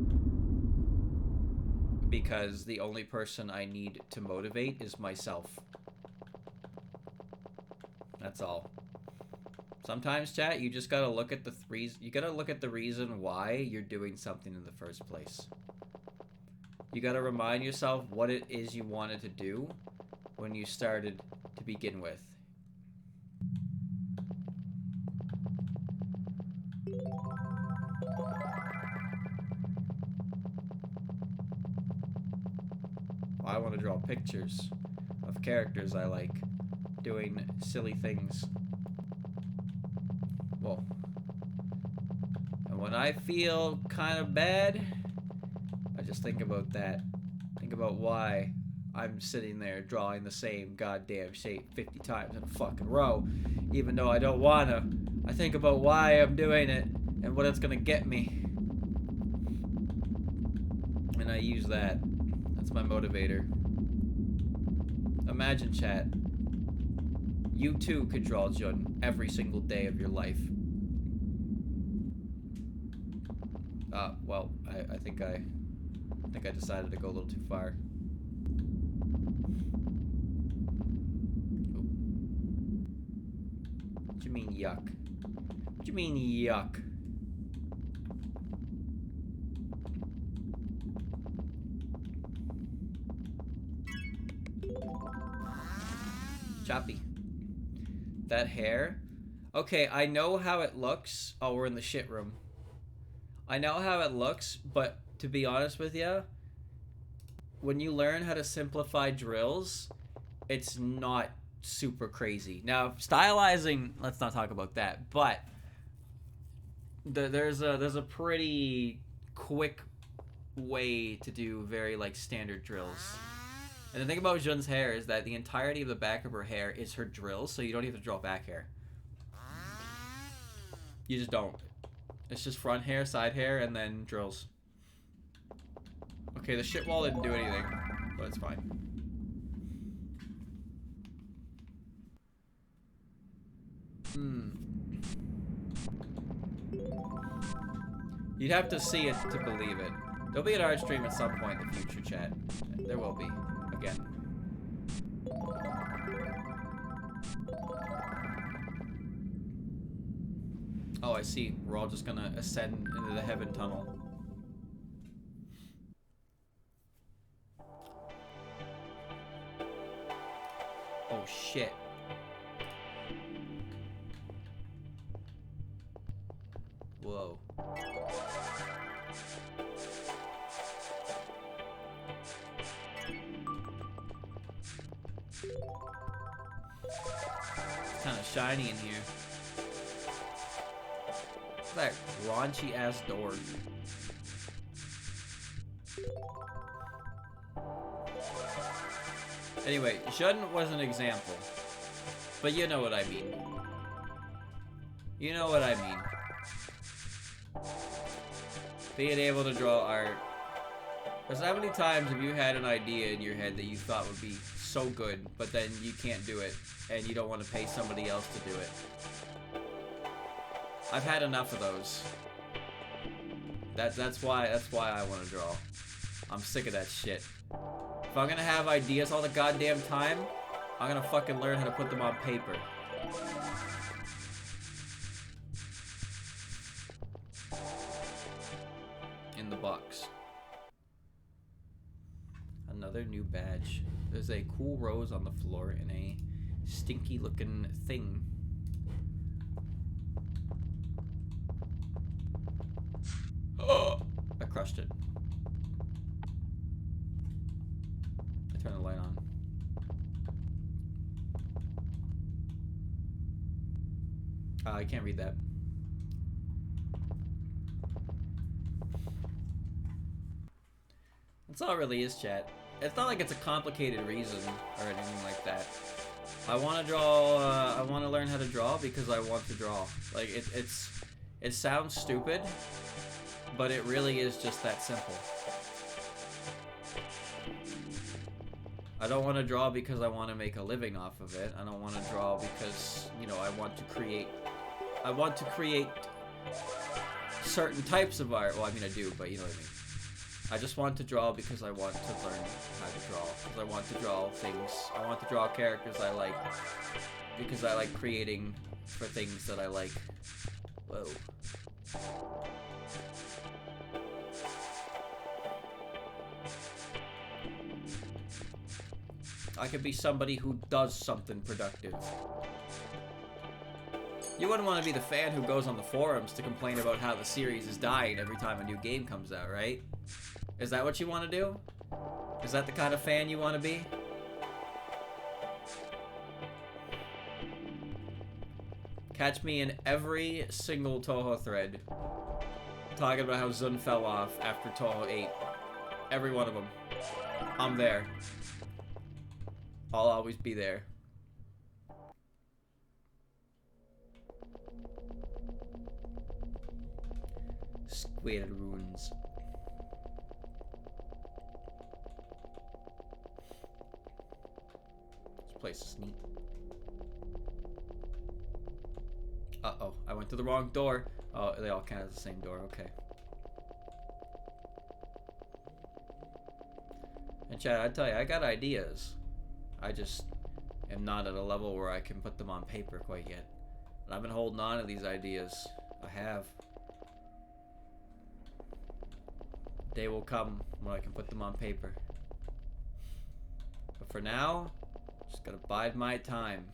Because the only person I need to motivate is myself. That's all. Sometimes, chat, you just gotta look at the reason why you're doing something in the first place. You gotta remind yourself what it is you wanted to do when you started to begin with. I want to draw pictures of characters I like doing silly things. Whoa. And when I feel kind of bad, I just think about that. Think about why I'm sitting there drawing the same goddamn shape 50 times in a fucking row, even though I don't wanna. I think about why I'm doing it and what it's gonna get me. And I use that. That's my motivator. Imagine, chat. You too could draw Jun every single day of your life. Well, I think I decided to go a little too far. What do you mean yuck? What do you mean yuck? Choppy. That hair? Okay, I know how it looks. Oh, we're in the shit room. I know how it looks, but to be honest with you, when you learn how to simplify drills, it's not super crazy. Now, stylizing, let's not talk about that, but there's a pretty quick way to do very, like, standard drills. And the thing about Jun's hair is that the entirety of the back of her hair is her drills, so you don't have to draw back hair. You just don't. It's just front hair, side hair, and then drills. Okay, the shit wall didn't do anything, but it's fine. You'd have to see it to believe it. There'll be an art stream at some point in the future, chat. There will be. Again. Oh, I see. We're all just gonna ascend into the heaven tunnel. Oh, shit. Whoa. It's kind of shiny in here. What's that raunchy ass door? Anyway, Jun was an example. But you know what I mean. You know what I mean. Being able to draw art. Because how many times have you had an idea in your head that you thought would be so good, but then you can't do it, and you don't want to pay somebody else to do it? I've had enough of those. That's why I want to draw. I'm sick of that shit. If I'm gonna have ideas all the goddamn time, I'm gonna fucking learn how to put them on paper. In the box. Another new badge. There's a cool rose on the floor and a stinky looking thing. Oh! I crushed it. I turned the light on. I can't read that. That's all it really is, chat. It's not like it's a complicated reason or anything like that. I want to draw, I want to learn how to draw because I want to draw. Like, it sounds stupid, but it really is just that simple. I don't want to draw because I want to make a living off of it. I don't want to draw because, you know, I want to create certain types of art. Well, I mean, I do, but you know what I mean. I just want to draw because I want to learn how to draw. Because I want to draw things. I want to draw characters I like. Because I like creating for things that I like. Whoa. I could be somebody who does something productive. You wouldn't want to be the fan who goes on the forums to complain about how the series is dying every time a new game comes out, right? Is that what you want to do? Is that the kind of fan you want to be? Catch me in every single Toho thread talking about how Zun fell off after Toho 8. Every one of them. I'm there. I'll always be there. Squid runes. This place is neat. Uh-oh, I went to the wrong door. Oh, they all count as the same door, okay. And chat, I tell you, I got ideas. I just am not at a level where I can put them on paper quite yet. And I've been holding on to these ideas. I have. Day will come when I can put them on paper. But for now, just gotta bide my time.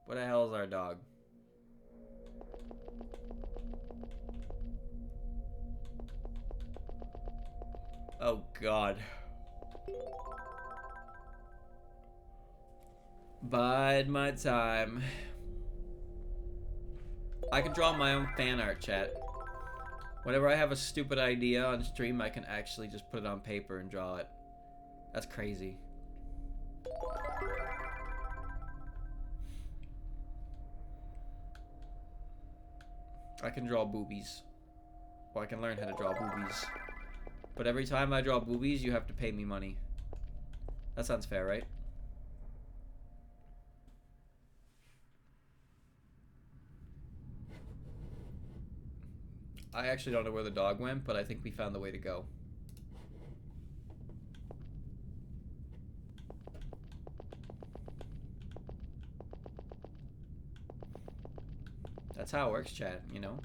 Where the hell is our dog? Oh God. Bide my time. I can draw my own fan art, chat. Whenever I have a stupid idea on stream, I can actually just put it on paper and draw it. That's crazy. I can draw boobies. Well, I can learn how to draw boobies. But every time I draw boobies, you have to pay me money. That sounds fair, right? I actually don't know where the dog went, but I think we found the way to go. That's how it works, chat, you know?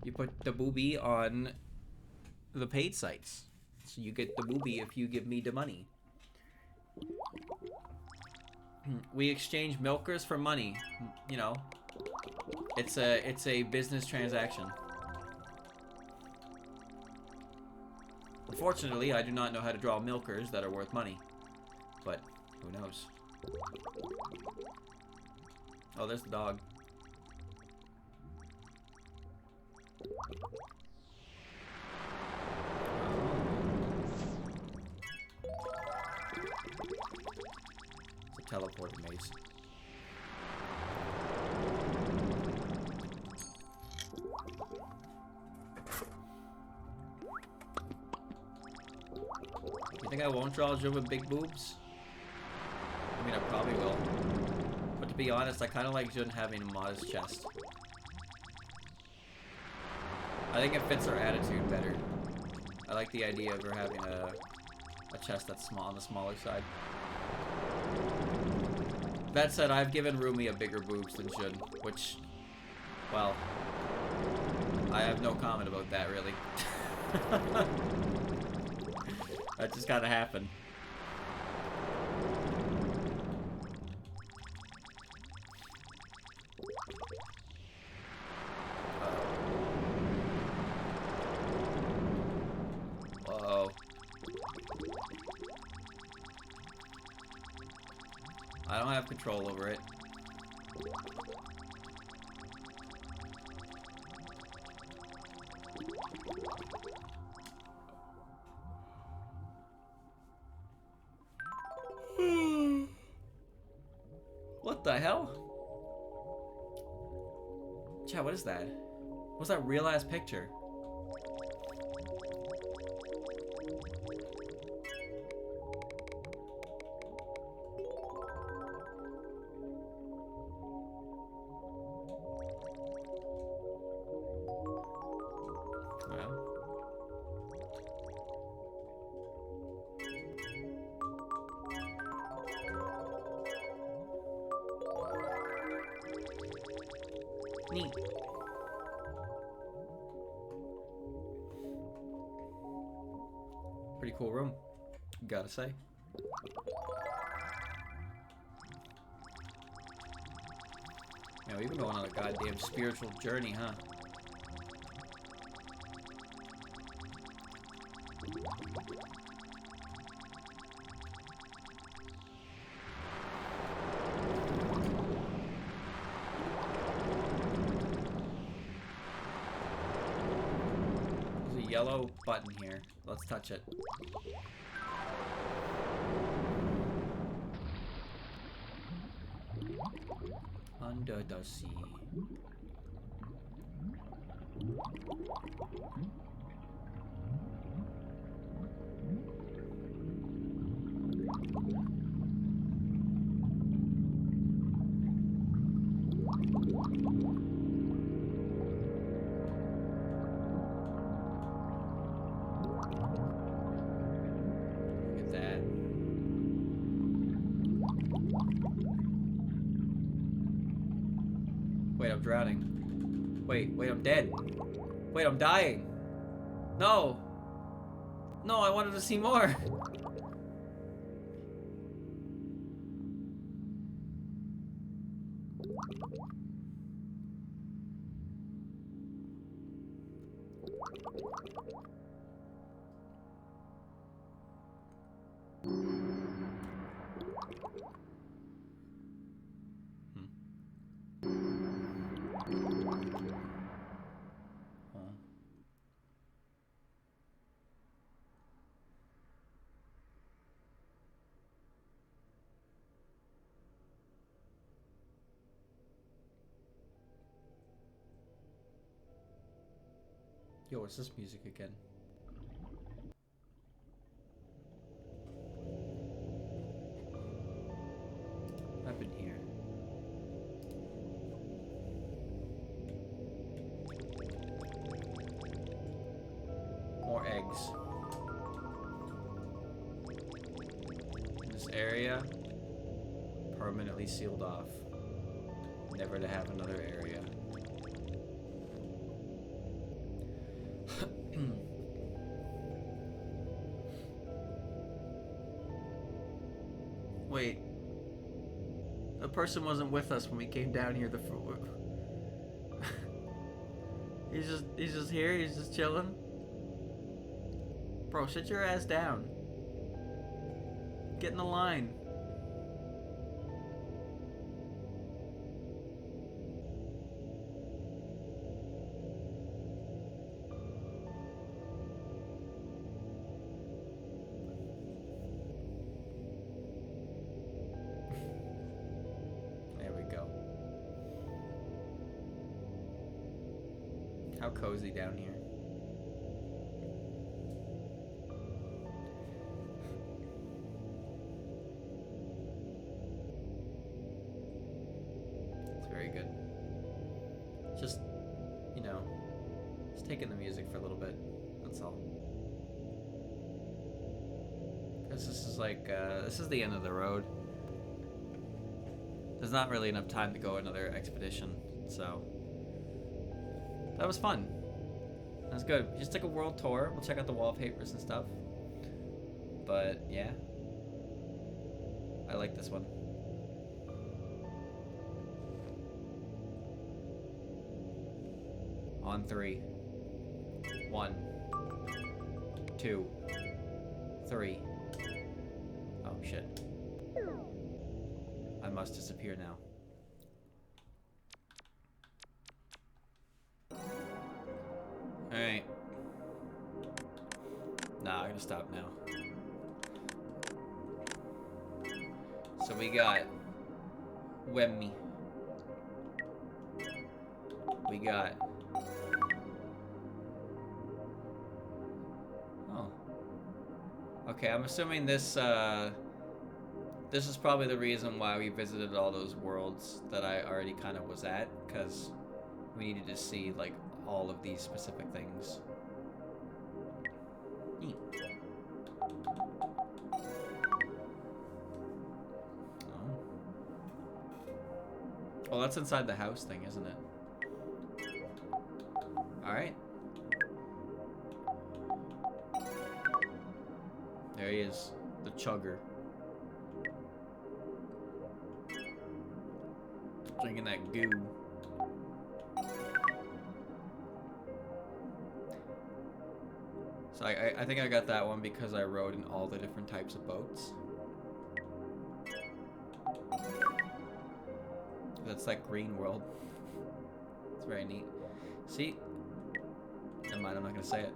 You put the boobie on the paid sites. So you get the boobie if you give me the money. We exchange milkers for money. You know, it's a business transaction. Unfortunately, I do not know how to draw milkers that are worth money. But who knows? Oh, there's the dog. It's a teleporter maze. You think I won't draw Jun with big boobs? I mean, I probably will. But to be honest, I kind of like Jun having a modest chest. I think it fits her attitude better. I like the idea of her having a chest that's small, on the smaller side. That said, I've given Rumi a bigger boobs than Jun, which, well, I have no comment about that, really. That just gotta happen. Whoa. I don't have control over it. What the hell? Chat, what is that? What's that real ass picture? Neat. Pretty cool room, gotta say. Yeah, we've been going on a goddamn spiritual journey, huh? There's a yellow button here. Let's touch it. Under the sea. Look at that. Wait, I'm drowning. Wait, I'm dead. Wait, I'm dying. No! No, I wanted to see more! Yo, what's this music again? area permanently sealed off. Never to have another area. Wait. The person wasn't with us when we came down here. He's just here. He's just chilling. Bro, sit your ass down. Get in the line. There we go. How cozy down here. Just, you know, just taking the music for a little bit. That's all. Because this is like, this is the end of the road. There's not really enough time to go another expedition, so. That was fun. That was good. We just took a world tour. We'll check out the wallpapers and stuff. But, yeah. I like this one. On 3. 1, 2, 3. Oh shit. I must disappear now. Alright. Nah, I'm gonna stop now. So we got Yume. We got okay, I'm assuming this this is probably the reason why we visited all those worlds that I already kind of was at, because we needed to see like all of these specific things. Neat. Oh. Well, that's inside the house thing, isn't it? Alright. There he is, the chugger. Drinking that goo. So I think I got that one because I rode in all the different types of boats. That's that green world. It's very neat. See? Never mind, I'm not gonna say it.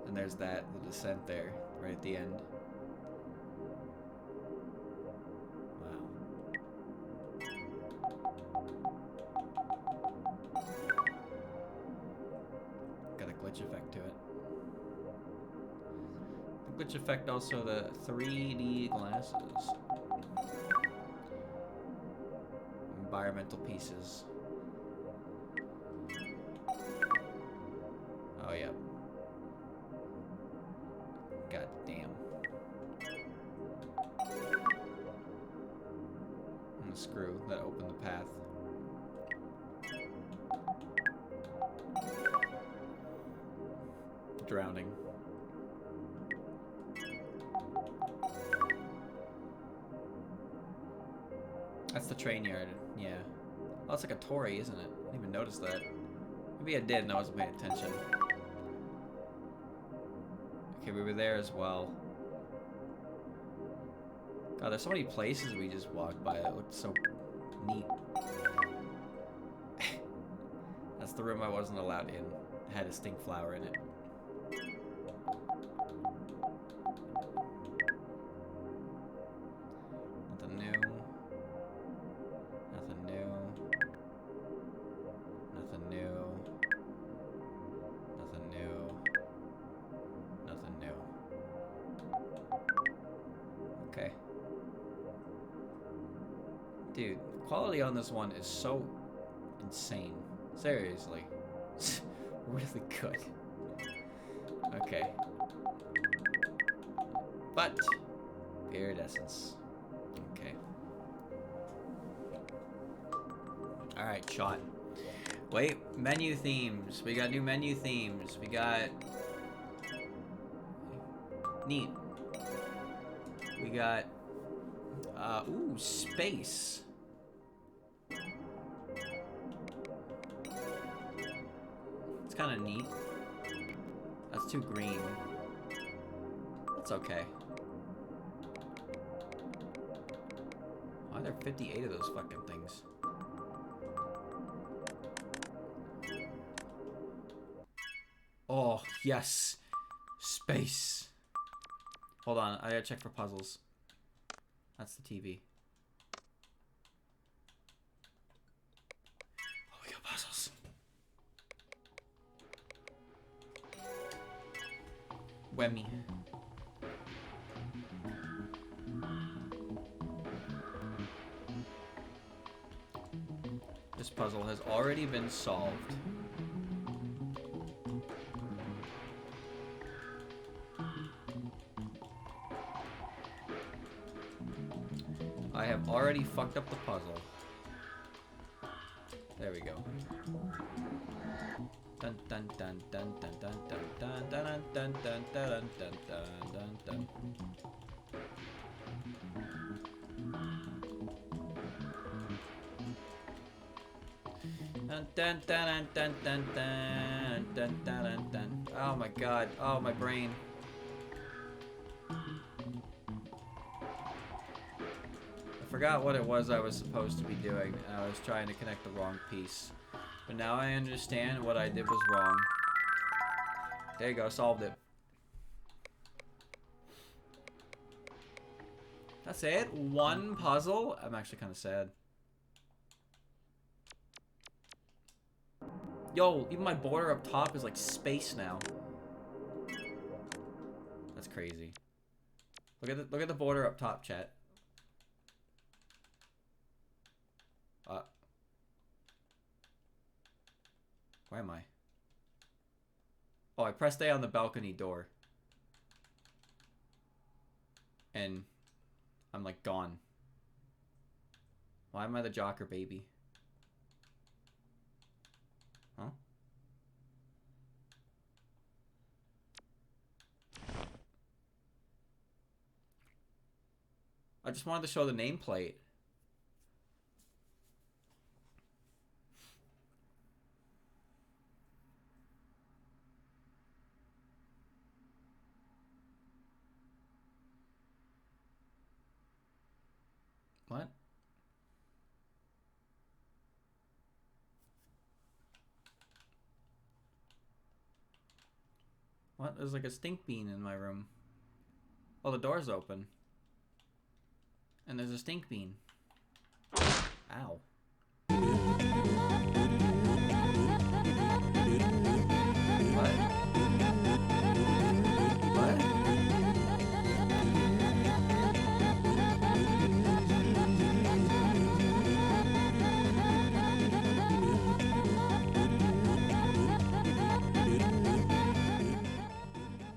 And there's that, the descent there, right at the end. Wow. Got a glitch effect to it. The glitch effect also the 3D glasses. Environmental pieces. Oh, yeah. God damn. And the screw that opened the path. Drowning. That's the train yard, yeah. Oh, it's like a Torii, isn't it? I didn't even notice that. Maybe I did and I wasn't paying attention. Okay, we were there as well. God, there's so many places we just walked by that looked so neat. That's the room I wasn't allowed in. It had a stink flower in it. Nothing new. Nothing new. Nothing new. Nothing new. Nothing new. Okay. Dude, the quality on this one is so insane. Seriously. Really good. Okay. But Iridescence. Okay. Alright, shot. Wait, menu themes. We got new menu themes. We got... Neat. We got... ooh, space. It's kind of neat. That's too green. It's okay. Why are there 58 of those fucking things? Oh, yes. Space. Hold on, I gotta check for puzzles. That's the TV. Oh, we got puzzles. Wemmy. This puzzle has already been solved. I have already fucked up the puzzle. There we go. Dun dun dun dun dun dun dun dun dun dun dun dun dun dun dun. Dun dun dun dun dun dun dun dun dun. Oh my god. Oh, my brain. I forgot what it was I was supposed to be doing, and I was trying to connect the wrong piece. But now I understand what I did was wrong. There you go, solved it. That's it? One puzzle? I'm actually kind of sad. Yo, even my border up top is like space now. That's crazy. Look at the border up top, chat. Where am I? Oh, I pressed A on the balcony door. And I'm like gone. Why am I the Jocker baby? Huh? I just wanted to show the nameplate. What? What? There's like a stink bean in my room. Oh, the door's open. And there's a stink bean. Ow. What? What?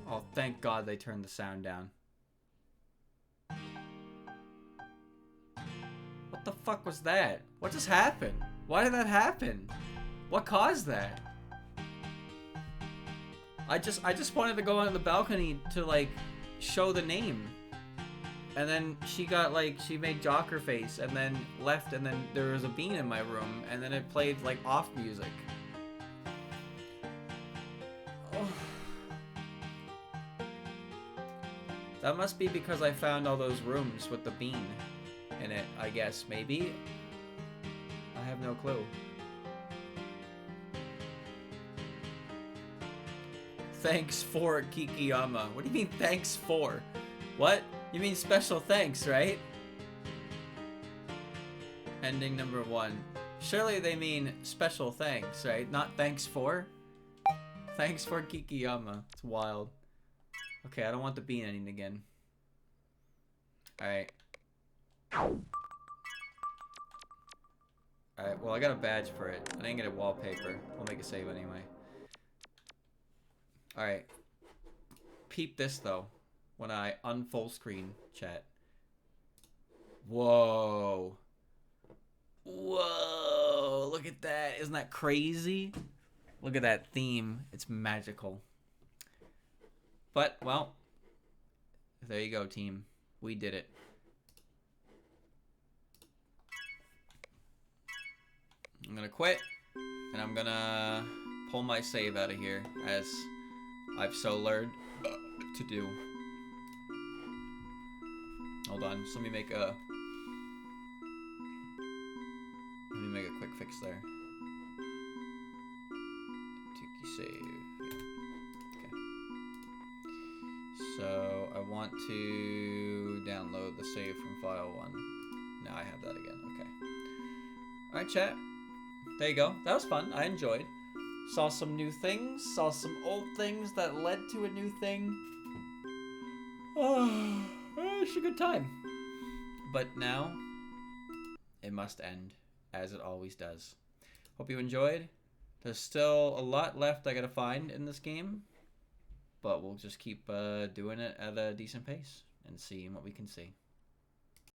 Oh, thank God they turned the sound down. What the fuck was that? What just happened? Why did that happen? What caused that? I just wanted to go on the balcony to like show the name. And then she got like, she made Jocker face and then left, and then there was a bean in my room, and then it played like off music. Oh. That must be because I found all those rooms with the bean in it, I guess, maybe? I have no clue. Thanks for Kikiyama. What do you mean thanks for? What? You mean special thanks, right? Ending number 1. Surely they mean special thanks, right? Not thanks for? Thanks for Kikiyama. It's wild. Okay, I don't want the bean ending again. Alright. Alright, well I got a badge for it. I didn't get a wallpaper. I'll make a save anyway. Alright. Peep this though. When I unfull screen chat. Whoa. Whoa. Look at that. Isn't that crazy? Look at that theme. It's magical. But, well, there you go, team. We did it. I'm gonna quit, and I'm gonna pull my save out of here, as I've so learned to do. Hold on, just let me make a quick fix there. Tiki save. Okay. So I want to download the save from file 1. Now I have that again. Okay. All right, chat. There you go. That was fun. I enjoyed. Saw some new things. Saw some old things that led to a new thing. Oh, it's a good time. But now, it must end, as it always does. Hope you enjoyed. There's still a lot left I gotta find in this game. But we'll just keep doing it at a decent pace and seeing what we can see.